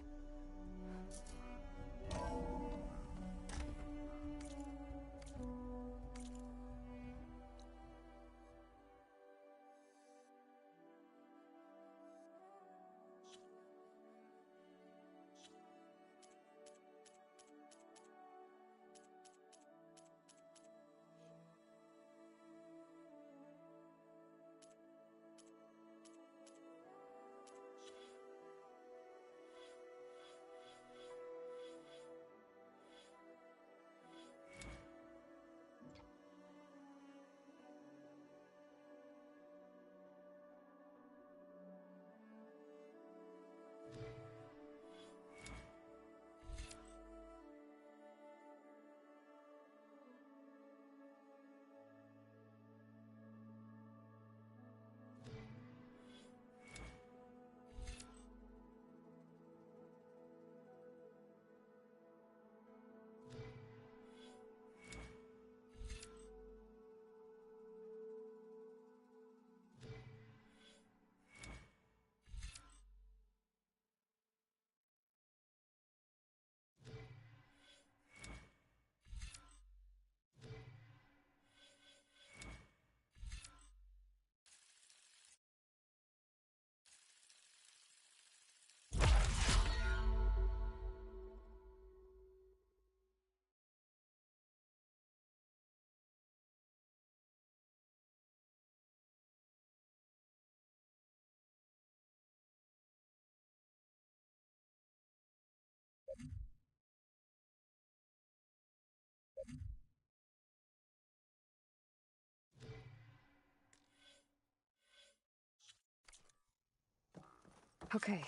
Okay.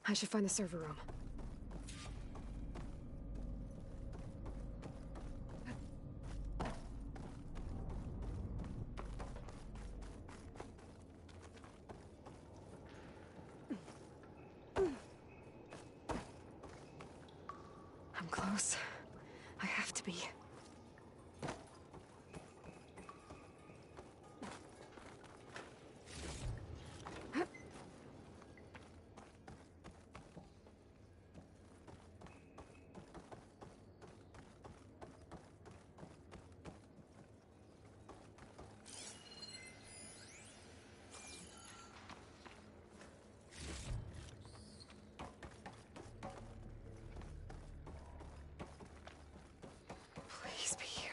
I should find the server room. I'm close. I have to be. Please be here.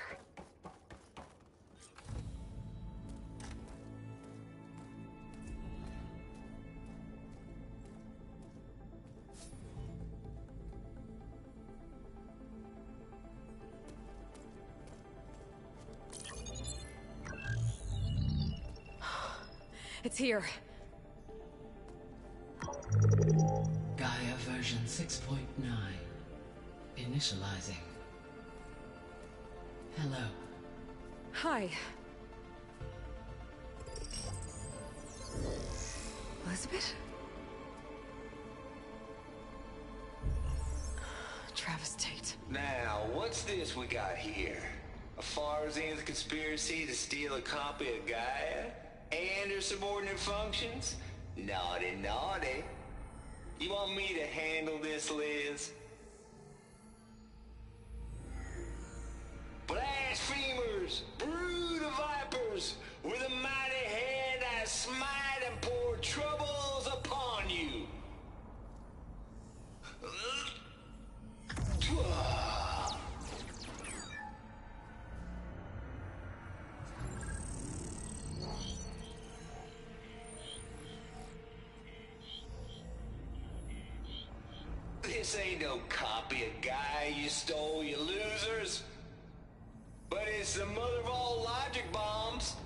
It's here. Gaia version 6.9. Initializing. Hello. Hi. Elizabeth? Travis Tate. Now, what's this we got here? A Farsian's conspiracy to steal a copy of Gaia? And her subordinate functions? Naughty, naughty. You want me to handle this, Liz? Blasphemers! Brood of vipers! With a mighty hand I smite and pour troubles upon you! This ain't no copy of Gaia you stole, you losers. But it's the mother of all logic bombs.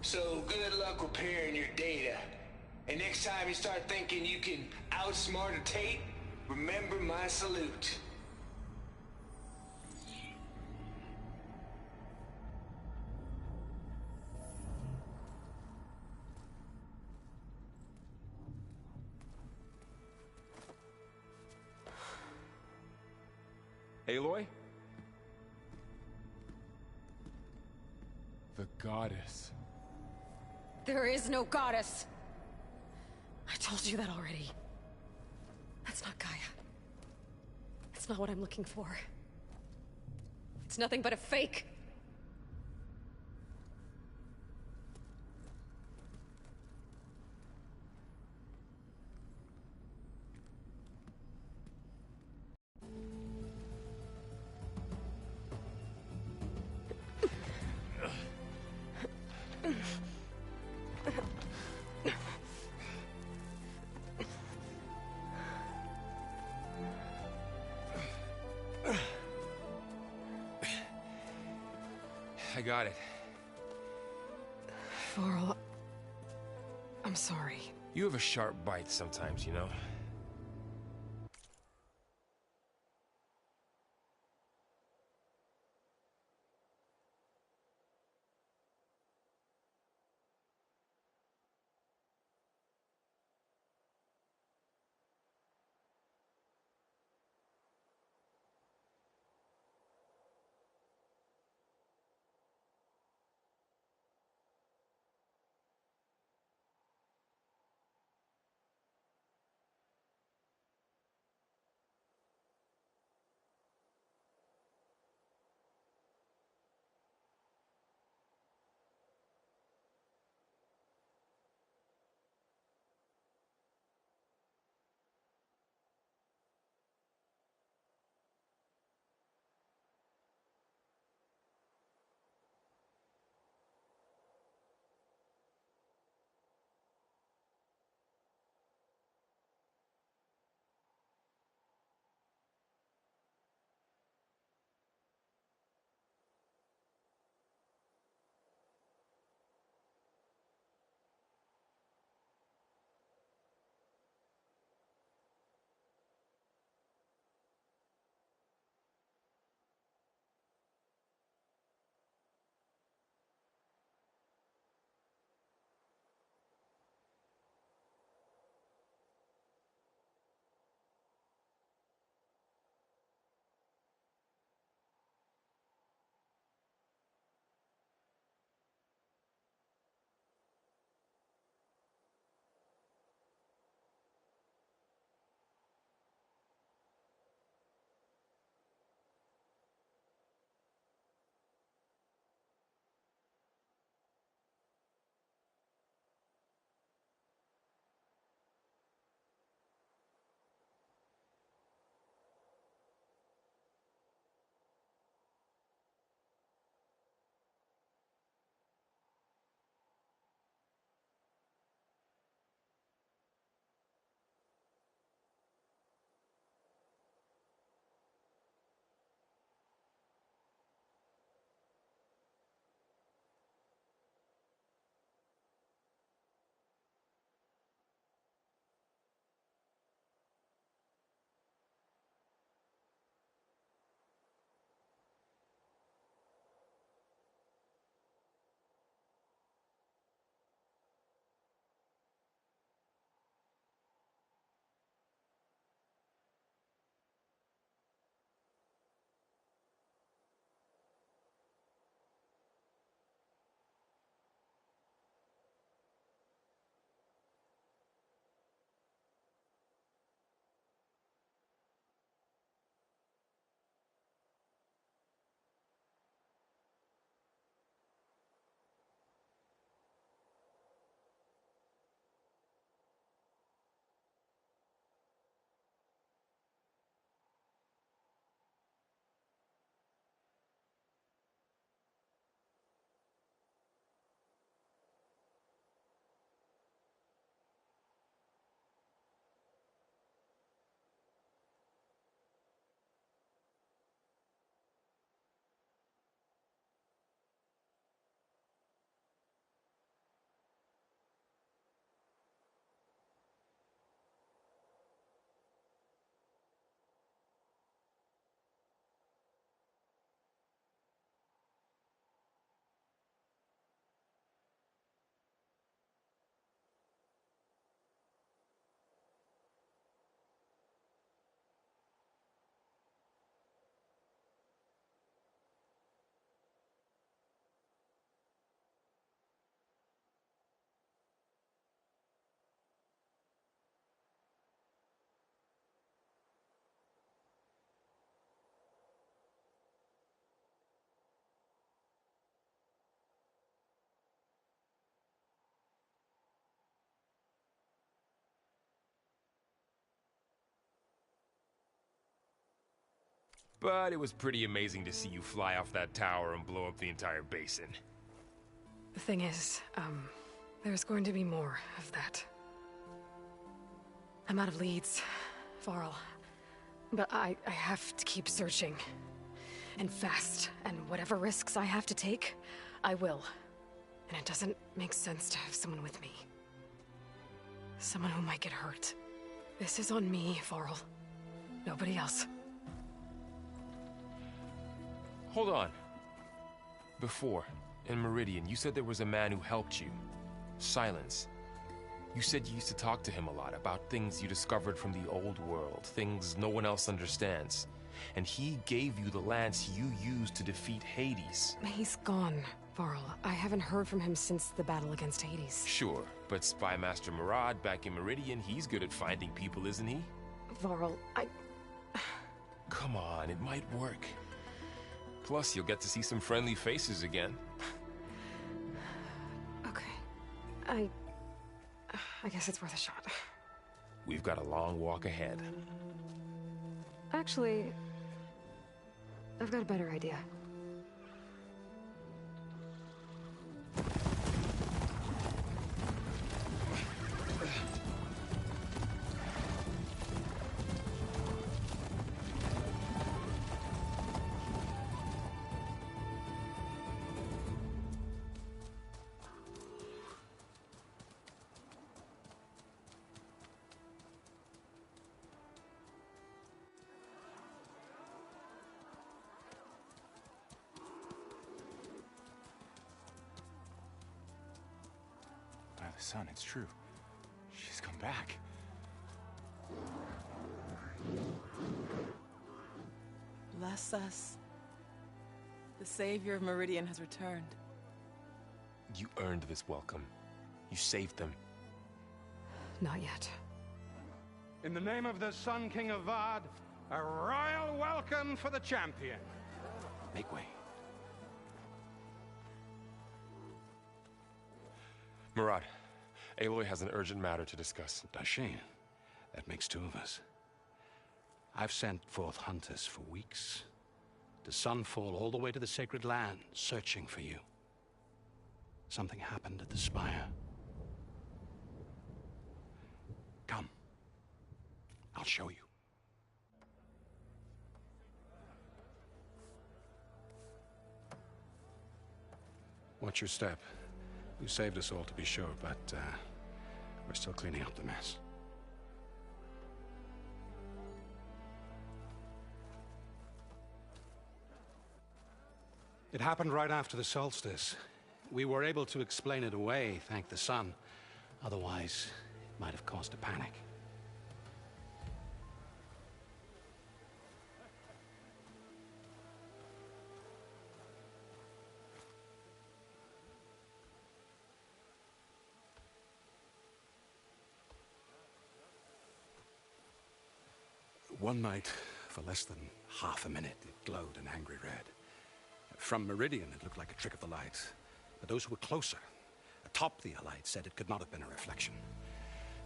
So good luck repairing your data. And next time you start thinking you can outsmart a Tate, remember my salute. Aloy? The goddess. There is no goddess. I told you that already. That's not Gaia. It's not what I'm looking for. It's nothing but a fake. I got it. Varl, I'm sorry. You have a sharp bite sometimes, you know? But it was pretty amazing to see you fly off that tower and blow up the entire basin. The thing is, there's going to be more of that. I'm out of leads, Varl. But I have to keep searching. And fast. And whatever risks I have to take, I will. And it doesn't make sense to have someone with me. Someone who might get hurt. This is on me, Varl. Nobody else. Hold on. Before, in Meridian, you said there was a man who helped you. Silence. You said you used to talk to him a lot about things you discovered from the old world, things no one else understands. And he gave you the lance you used to defeat Hades. He's gone, Varl. I haven't heard from him since the battle against Hades. Sure, but Spy Master Murad back in Meridian, he's good at finding people, isn't he? Varl, Come on, it might work. Plus, you'll get to see some friendly faces again. Okay. I guess it's worth a shot. We've got a long walk ahead. Actually, I've got a better idea. Son, it's true. She's come back. Bless us. The savior of Meridian has returned. You earned this welcome. You saved them. Not yet. In the name of the Sun King of Vard, a royal welcome for the champion. Make way. Murad, Aloy has an urgent matter to discuss. Does she? That makes two of us. I've sent forth hunters for weeks, to Sunfall all the way to the Sacred Land, searching for you. Something happened at the Spire. Come. I'll show you. Watch your step. You saved us all, to be sure, but we're still cleaning up the mess. It happened right after the solstice. We were able to explain it away, thank the sun. Otherwise, it might have caused a panic. One night, for less than half a minute, it glowed an angry red. From Meridian, it looked like a trick of the light. But those who were closer, atop the light, said it could not have been a reflection.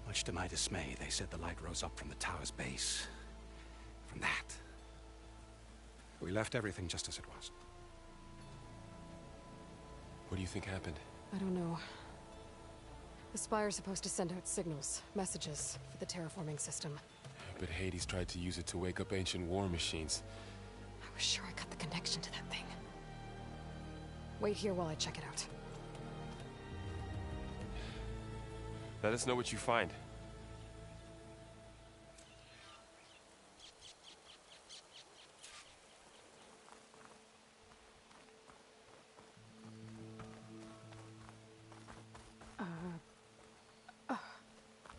Much to my dismay, they said the light rose up from the tower's base. From that. We left everything just as it was. What do you think happened? I don't know. The Spire's supposed to send out signals, messages, for the terraforming system. But Hades tried to use it to wake up ancient war machines. I was sure I got the connection to that thing. Wait here while I check it out. Let us know what you find.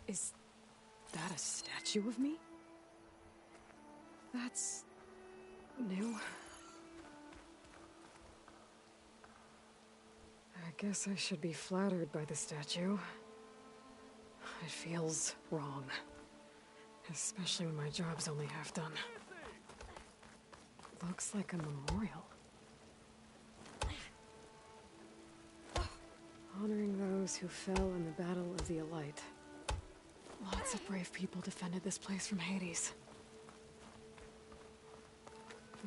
Is that a statue of me? That's new. I guess I should be flattered by the statue. It feels wrong. Especially when my job's only half done. Looks like a memorial. Honoring those who fell in the Battle of the Elite. Lots of brave people defended this place from Hades.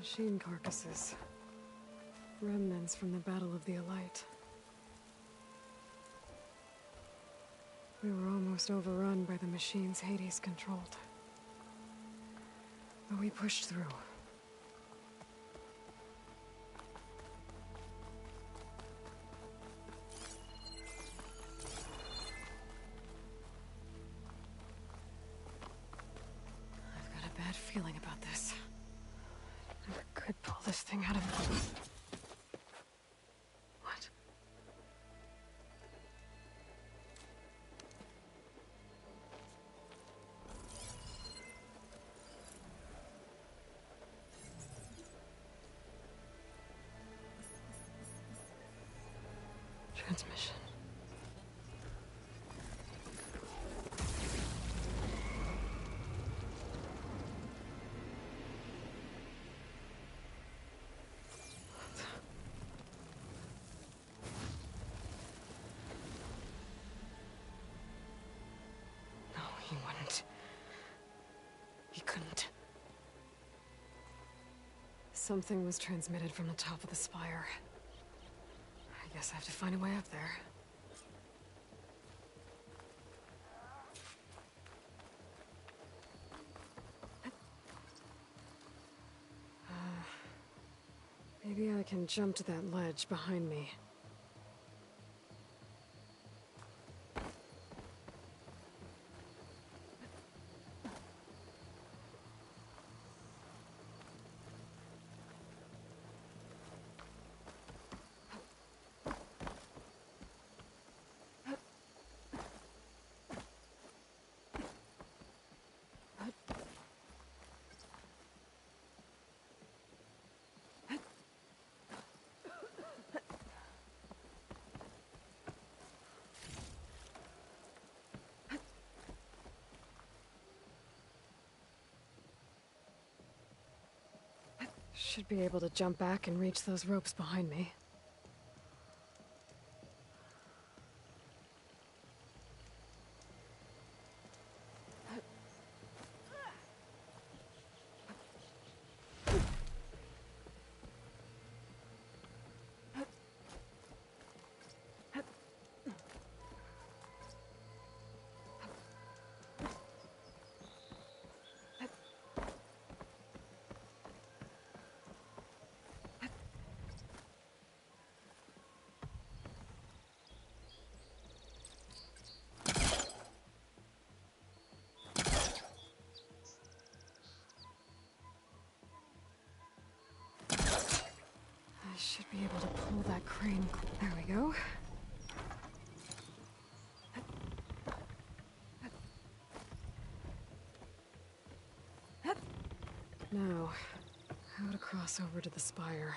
Machine carcasses. Remnants from the Battle of the Elite. We were almost overrun by the machines Hades controlled. But we pushed through. I've got a bad feeling about this. Never could pull this thing out of me. What? Transmission. No, he wouldn't. He couldn't. Something was transmitted from the top of the spire. I guess I have to find a way up there. Maybe I can jump to that ledge behind me. Should be able to jump back and reach those ropes behind me. I should be able to pull that crane. There we go. Now, how to cross over to the spire.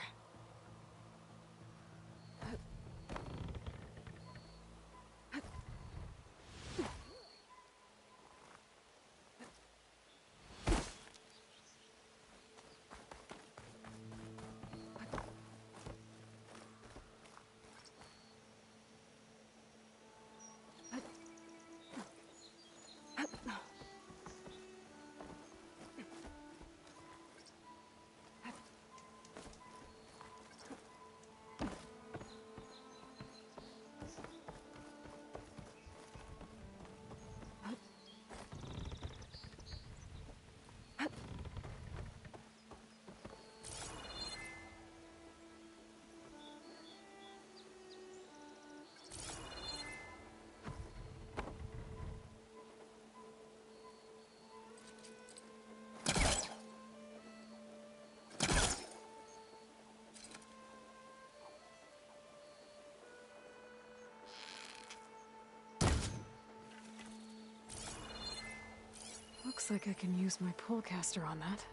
Looks like I can use my pullcaster on that.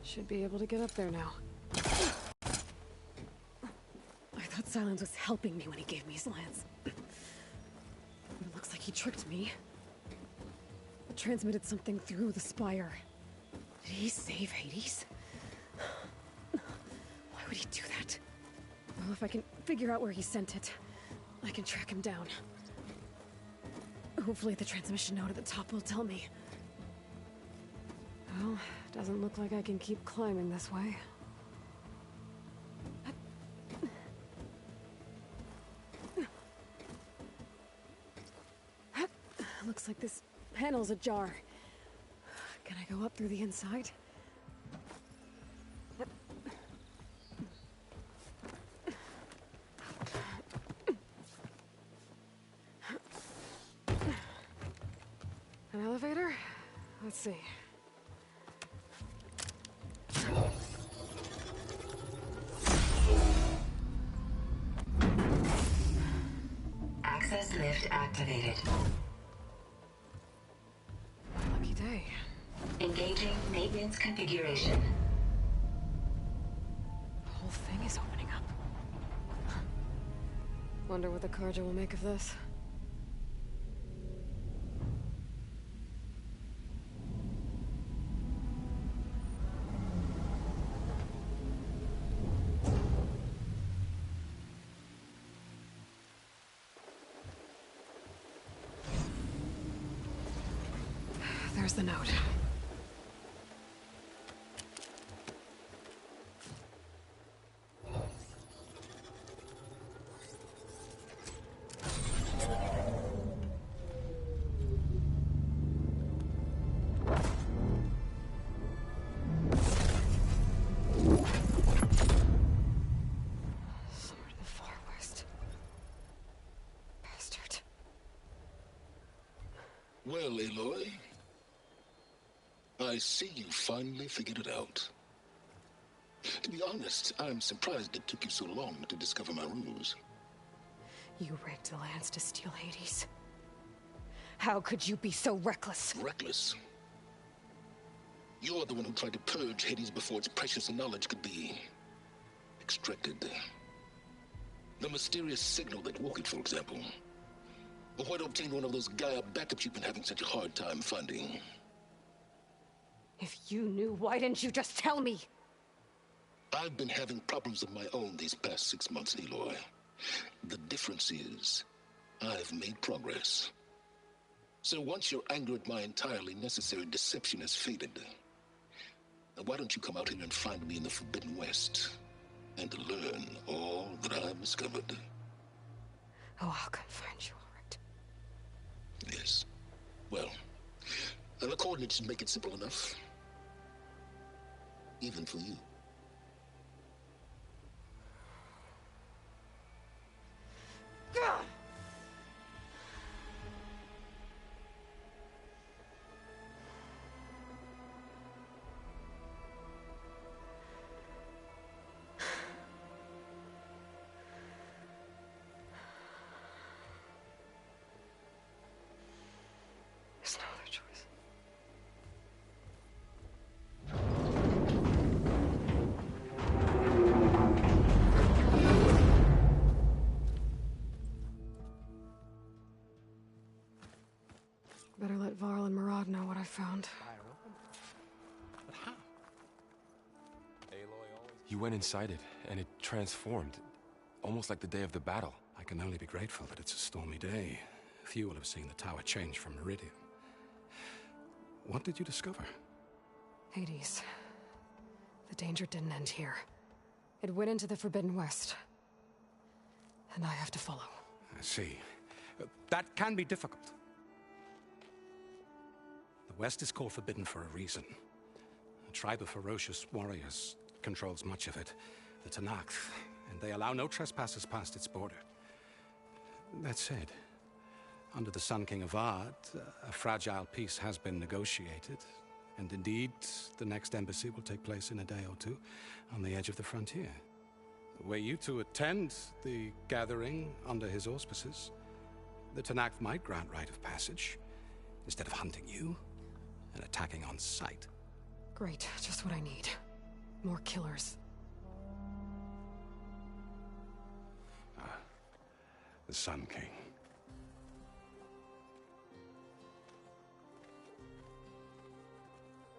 Should be able to get up there now. I thought Silence was helping me when he gave me his lance. But it looks like he tricked me. Transmitted something through the spire. Did he save Hades? Why would he do that? Well, if I can figure out where he sent it, I can track him down. Oh, Hopefully the transmission node at the top will tell me. Well, doesn't look like I can keep climbing this way. Looks like this panel's ajar. Can I go up through the inside? An elevator? Let's see. Access lift activated. Lucky day. Engaging maintenance configuration. The whole thing is opening up. Wonder what the Karja will make of this. There's the note. Somewhere to the far west. Bastard. Well, Aloy, I see you finally figured it out. To be honest, I'm surprised it took you so long to discover my ruse. You rigged the lance to steal Hades. How could you be so reckless? Reckless? You're the one who tried to purge Hades before its precious knowledge could be extracted. The mysterious signal that woke it, for example. Or why to obtain one of those Gaia backups you've been having such a hard time finding. If you knew, why didn't you just tell me? I've been having problems of my own these past 6 months, Aloy. The difference is, I've made progress. So once your anger at my entirely necessary deception has faded, why don't you come out here and find me in the Forbidden West, and learn all that I've discovered? Oh, I'll come find you, all right. Yes. Well, the coordinates should make it simple enough. Even for you. There's no other choice. Better let Varl and Murad know what I found. But how? You went inside it, and it transformed. Almost like the day of the battle. I can only be grateful that it's a stormy day. Few will have seen the tower change from Meridian. What did you discover? Hades. The danger didn't end here. It went into the Forbidden West. And I have to follow. I see. That can be difficult. The West is called Forbidden for a reason. A tribe of ferocious warriors controls much of it, the Tanakh, and they allow no trespassers past its border. That said, under the Sun King of Ard, a fragile peace has been negotiated, and indeed, the next embassy will take place in a day or two on the edge of the frontier. Were you to attend the gathering under his auspices, the Tanakh might grant right of passage, instead of hunting you and attacking on sight. Great, just what I need. More killers. The Sun King.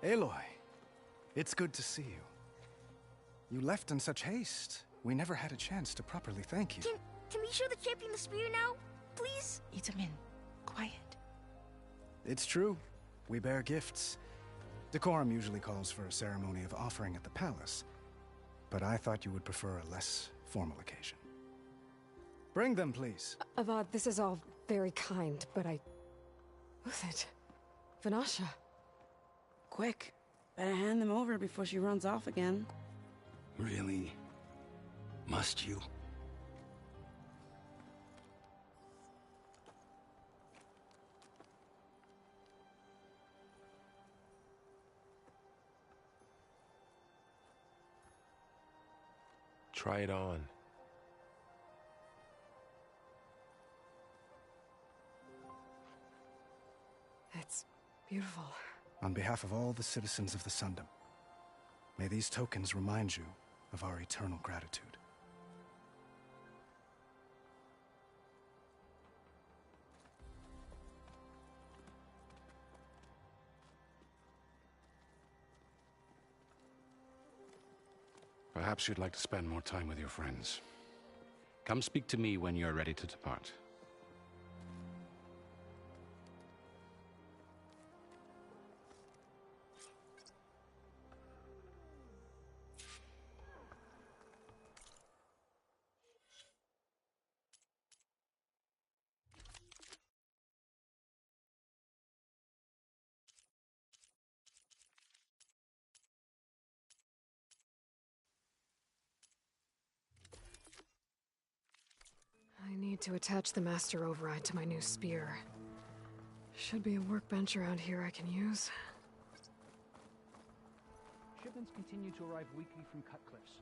Aloy, it's good to see you. You left in such haste. We never had a chance to properly thank you. Can we show the champion the spear now, please? Itamin, quiet. It's true. We bear gifts. Decorum usually calls for a ceremony of offering at the palace, but I thought you would prefer a less formal occasion. Bring them, please. Avad, this is all very kind, but Who's it? Vanasha. Quick. Better hand them over before she runs off again. Really? Must you? Try it on. It's beautiful. On behalf of all the citizens of the Sundom, may these tokens remind you of our eternal gratitude. Perhaps you'd like to spend more time with your friends. Come speak to me when you're ready to depart. I need to attach the master override to my new spear. Should be a workbench around here I can use. Shipments continue to arrive weekly from Cutcliffs.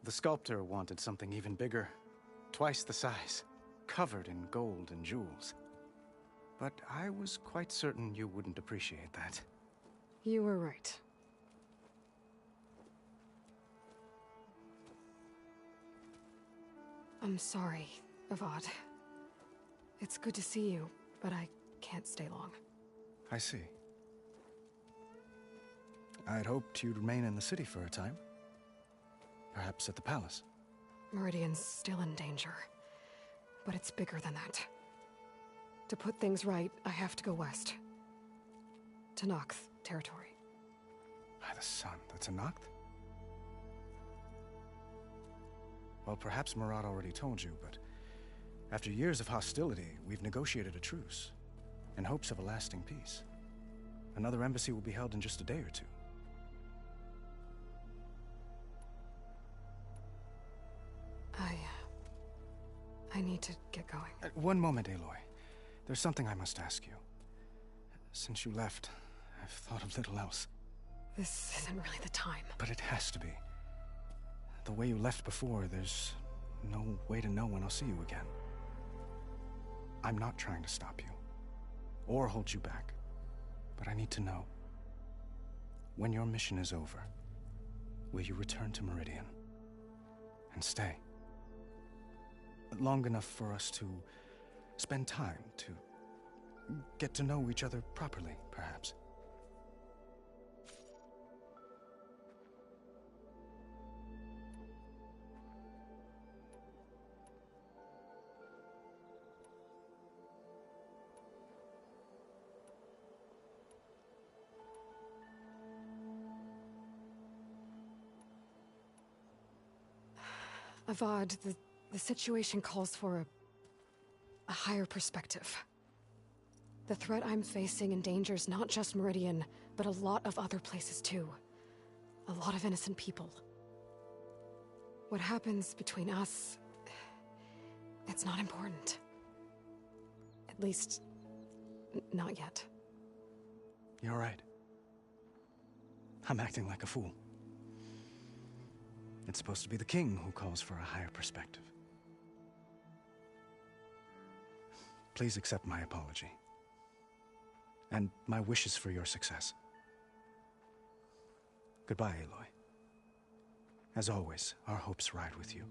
The sculptor wanted something even bigger, twice the size, covered in gold and jewels. But I was quite certain you wouldn't appreciate that. You were right. I'm sorry, Avad. It's good to see you, but I can't stay long. I see. I'd hoped you'd remain in the city for a time. Perhaps at the palace. Meridian's still in danger, but it's bigger than that. To put things right, I have to go west. To Noct territory. By the sun, that's a Noct? Well, perhaps Murad already told you, but after years of hostility, we've negotiated a truce, in hopes of a lasting peace. Another embassy will be held in just a day or two. I need to get going. One moment, Aloy. There's something I must ask you. Since you left, I've thought of little else. This isn't really the time. But it has to be. The way you left before, there's no way to know when I'll see you again. I'm not trying to stop you, or hold you back, but I need to know. When your mission is over, will you return to Meridian? And stay? Long enough for us to spend time, to get to know each other properly, perhaps. Avad, the situation calls for a higher perspective. The threat I'm facing endangers not just Meridian, but a lot of other places too. A lot of innocent people. What happens between us, it's not important. At least, not yet. You're right. I'm acting like a fool. It's supposed to be the king who calls for a higher perspective. Please accept my apology. And my wishes for your success. Goodbye, Aloy. As always, our hopes ride with you.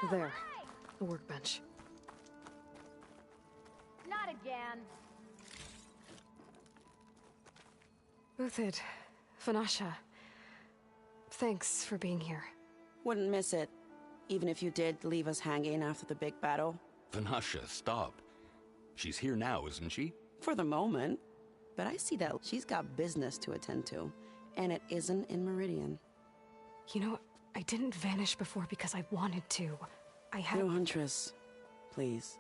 There. A workbench. Not again. Uthid, Vanasha. Thanks for being here. Wouldn't miss it, even if you did leave us hanging after the big battle. Vanasha, stop. She's here now, isn't she? For the moment. But I see that she's got business to attend to, and it isn't in Meridian. You know, I didn't vanish before because I wanted to. I had... No, Huntress. Please.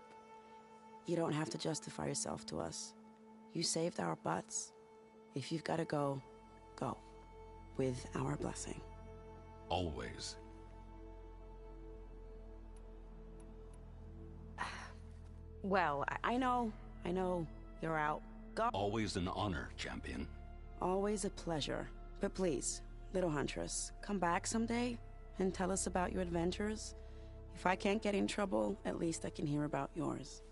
You don't have to justify yourself to us. You saved our butts. If you've got to go, go. With our blessing. Always. Well, I know. You're out. Go. Always an honor, champion. Always a pleasure. But please, little Huntress, come back someday and tell us about your adventures. If I can't get in trouble, at least I can hear about yours.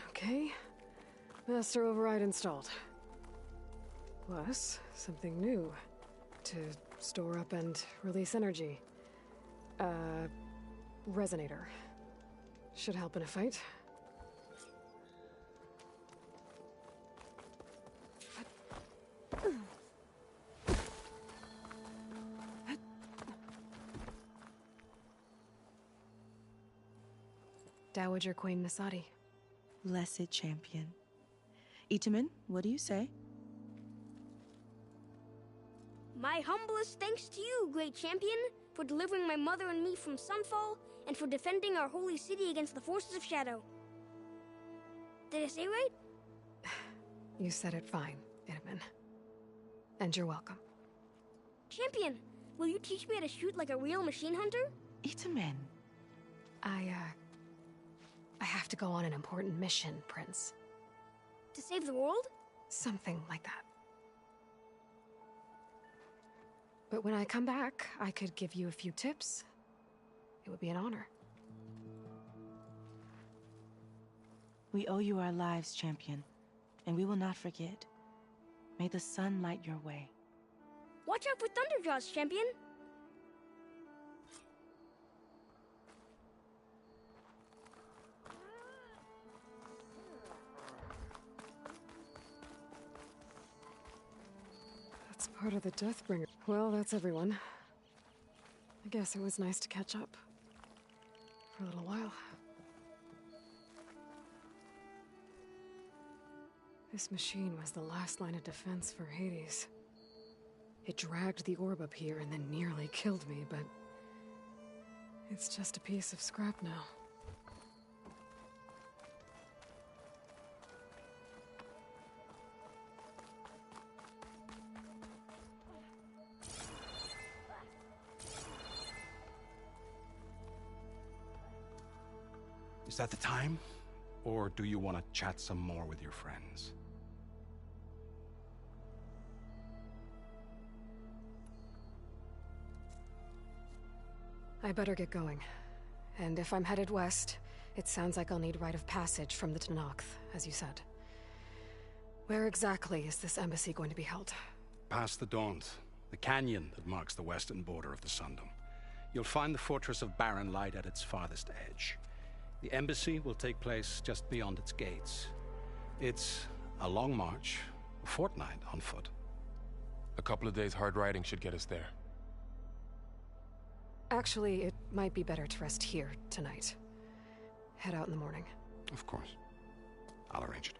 Okay. Master override installed. Plus, something new. To store up and release energy. Resonator. Should help in a fight. Dowager Queen Nasadi. Blessed champion. Itamen, what do you say? My humblest thanks to you, great champion, for delivering my mother and me from Sunfall, and for defending our holy city against the forces of Shadow. Did I say right? You said it fine, Itamen. And you're welcome. Champion, will you teach me how to shoot like a real machine hunter? Itamen. I have to go on an important mission, Prince. To save the world? Something like that. But when I come back, I could give you a few tips. It would be an honor. We owe you our lives, champion, and we will not forget. May the sun light your way. Watch out for Thunderjaws, champion! That's part of the Deathbringer. Well, that's everyone. I guess it was nice to catch up. For a little while. This machine was the last line of defense for Hades. It dragged the orb up here and then nearly killed me, but... it's just a piece of scrap now. Is that the time? Or do you want to chat some more with your friends? I better get going. And if I'm headed west, it sounds like I'll need rite of passage from the Tenakth, as you said. Where exactly is this embassy going to be held? Past the Daunt, the canyon that marks the western border of the Sundom. You'll find the fortress of Barren Light at its farthest edge. The embassy will take place just beyond its gates. It's a long march, a fortnight on foot. A couple of days hard riding should get us there. Actually, it might be better to rest here tonight. Head out in the morning. Of course. I'll arrange it.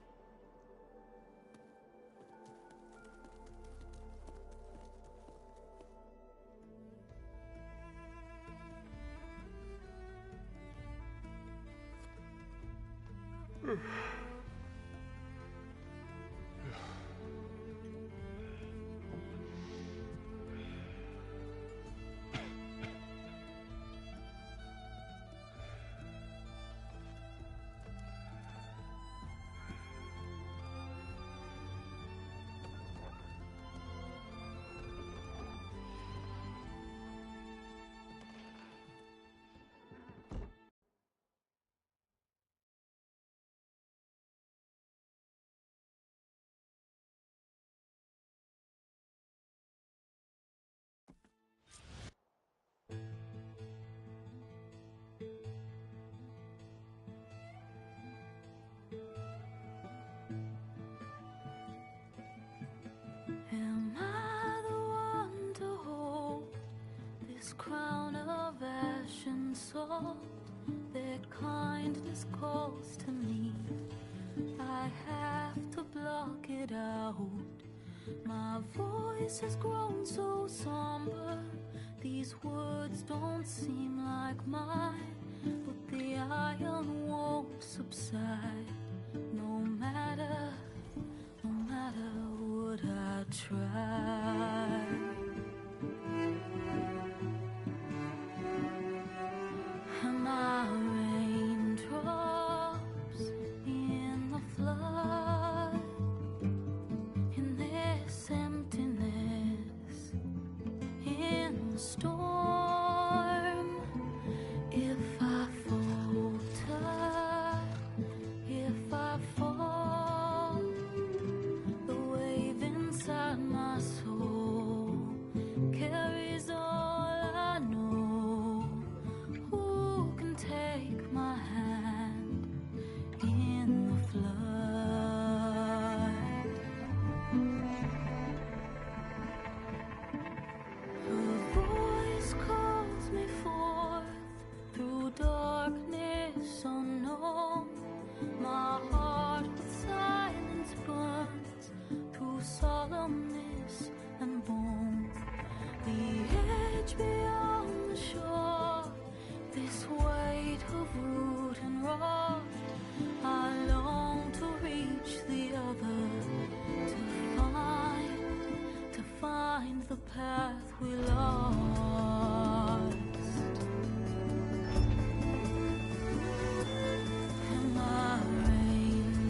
Am I the one to hold this crown of ash and salt? Their kindness calls to me. I have to block it out. My voice has grown so somber. These words don't seem like mine, but the iron won't subside. No matter what I try. Am I raindrops in the flood? In this emptiness, in the storm. If I falter, if I fall, the wave inside my soul carries all I know. Who can take my hand in the flood? Her voice calls me forth through darkness unknown. My heart with silence burns through solemnness and bone. The edge beyond the shore, this weight of root and rot. I long to reach the other, to find the path we lost. Am I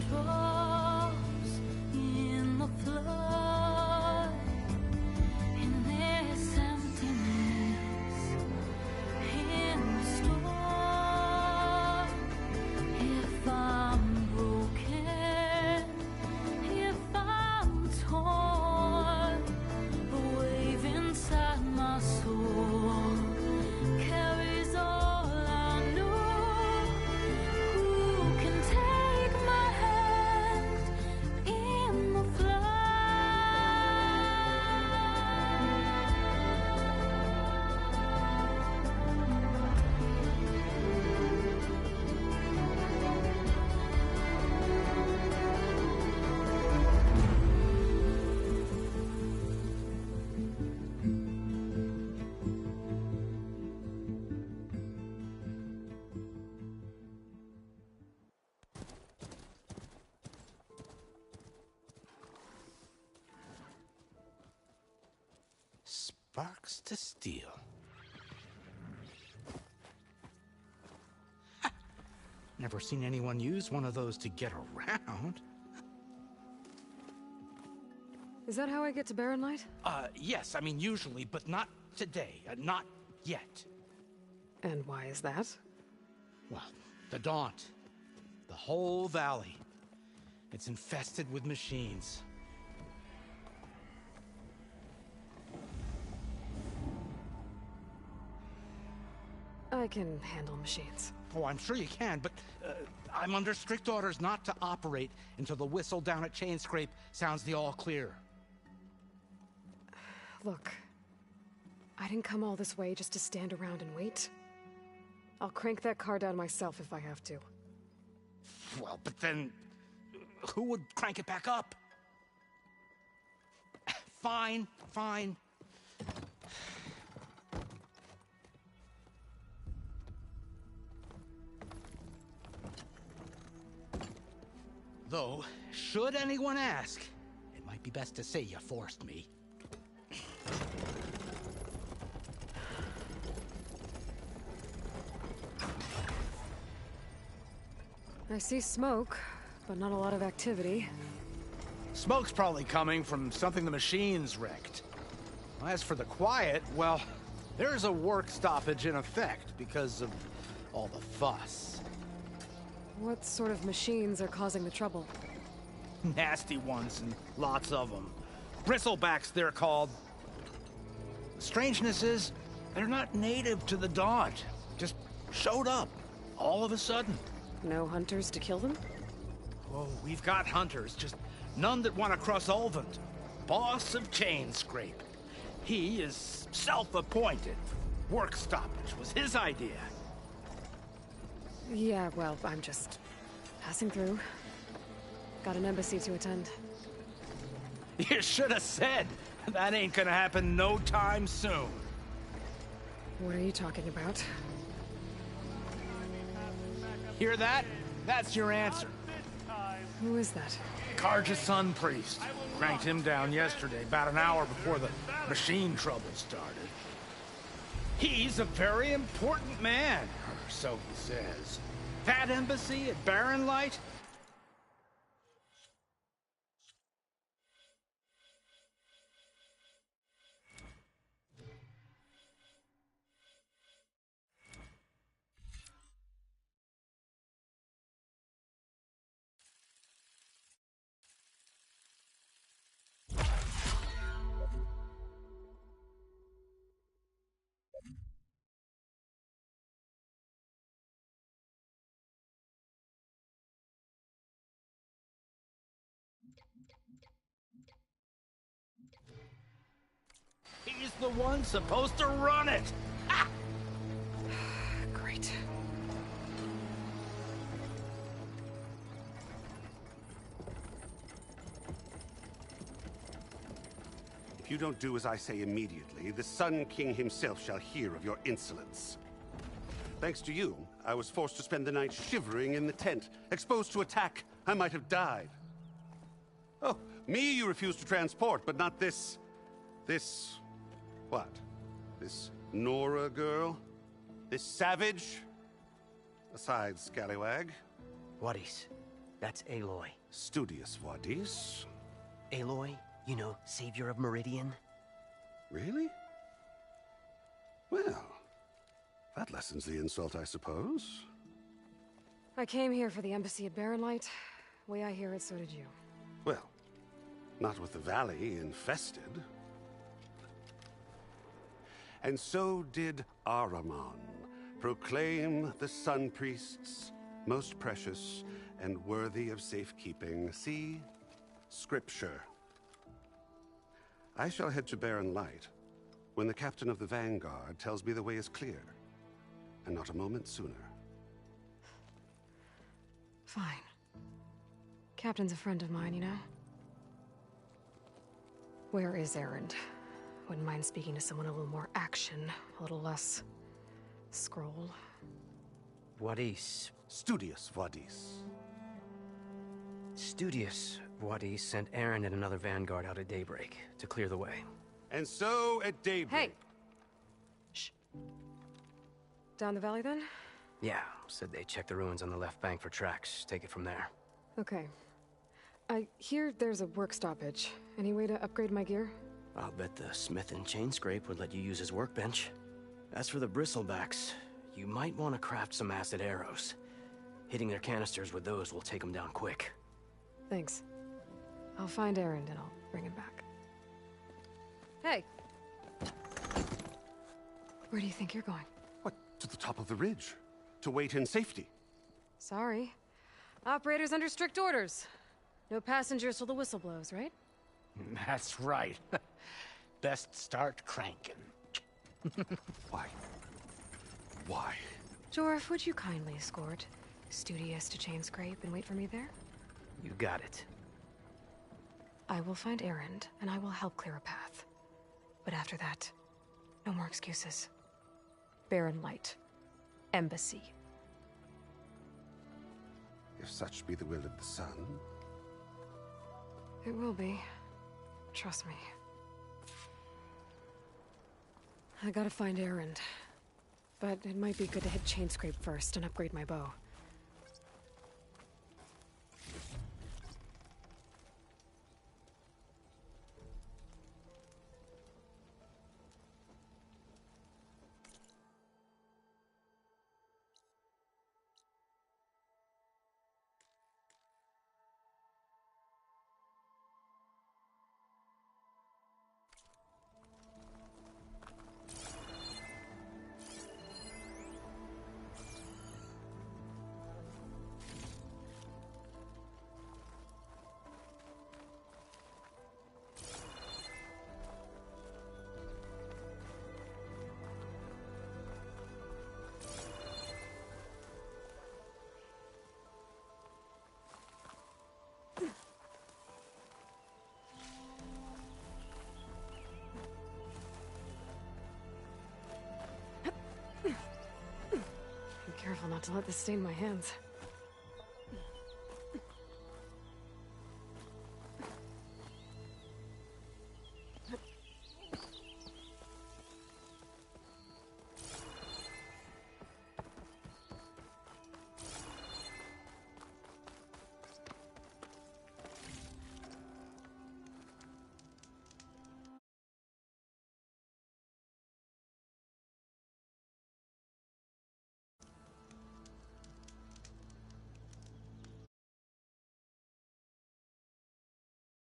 raindrops in the flood? In this emptiness, in the storm. If I'm broken, if I'm torn, the wave inside my soul carries all I know. Who can take my hand in the Sparks to steel. Never seen anyone use one of those to get around. Is that how I get to Barren Light? Yes, I mean usually, but not today. Not yet. And why is that? Well, the Daunt. The whole valley. It's infested with machines. I can handle machines. Oh, I'm sure you can, but I'm under strict orders not to operate until the whistle down at Chainscrape sounds the all clear. Look, I didn't come all this way just to stand around and wait. I'll crank that car down myself if I have to. Well, but then who would crank it back up? Fine, fine. Though, should anyone ask, it might be best to say you forced me. I see smoke, but not a lot of activity. Smoke's probably coming from something the machines wrecked. As for the quiet, well, there's a work stoppage in effect because of all the fuss. What sort of machines are causing the trouble? Nasty ones, and lots of them. Bristlebacks, they're called. The strangeness is, they're not native to the Daunt. Just showed up, all of a sudden. No hunters to kill them? Oh, we've got hunters, just none that want to cross Ulvund. Boss of Chainscrape. He is self-appointed. Work stoppage was his idea. Yeah, well, I'm just passing through. Got an embassy to attend. You should have said. That ain't gonna happen no time soon. What are you talking about? Hear that? That's your answer. Who is that? Karja's son priest. Cranked him down yesterday, about an hour before the machine trouble started. He's a very important man, or so he says. That embassy at Barren Light? He's the one supposed to run it! Ha! Great. If you don't do as I say immediately, the Sun King himself shall hear of your insolence. Thanks to you, I was forced to spend the night shivering in the tent. Exposed to attack, I might have died. Oh, me you refuse to transport, but not this... What? This Nora girl? This savage? Aside, scallywag. Wadis. That's Aloy. Studious Wadis. Aloy, you know, savior of Meridian. Really? Well, that lessens the insult, I suppose. I came here for the embassy at Barren Light. Way I hear it, so did you. Well, not with the valley infested. And so did Ahriman, proclaim the Sun Priests most precious and worthy of safekeeping. See? Scripture. I shall head to Barren Light when the captain of the Vanguard tells me the way is clear, and not a moment sooner. Fine. Captain's a friend of mine, you know? Where is Erend? Wouldn't mind speaking to someone a little more action, a little less... scroll. Wadis. Studious Wadis. Studious Wadis sent Aaron and another vanguard out at daybreak to clear the way. And so at daybreak... Hey! Shh. Down the valley, then? Yeah, said they checked the ruins on the left bank for tracks. Take it from there. Okay. I hear there's a work stoppage. Any way to upgrade my gear? I'll bet the smith in Chainscrape would let you use his workbench. As for the bristlebacks, you might want to craft some acid arrows. Hitting their canisters with those will take them down quick. Thanks. I'll find Erend and I'll bring him back. Hey! Where do you think you're going? What, to the top of the ridge? To wait in safety? Sorry. Operator's under strict orders. No passengers till the whistle blows, right? That's right. Best start cranking. Why? Why? Jorf, would you kindly escort Studious to Chainscrape and wait for me there? You got it. I will find Erend, and I will help clear a path. But after that, no more excuses. Barren Light. Embassy. If such be the will of the sun... It will be. Trust me. I gotta find Erend. But it might be good to hit Chainscrape first and upgrade my bow. not to let this stain my hands.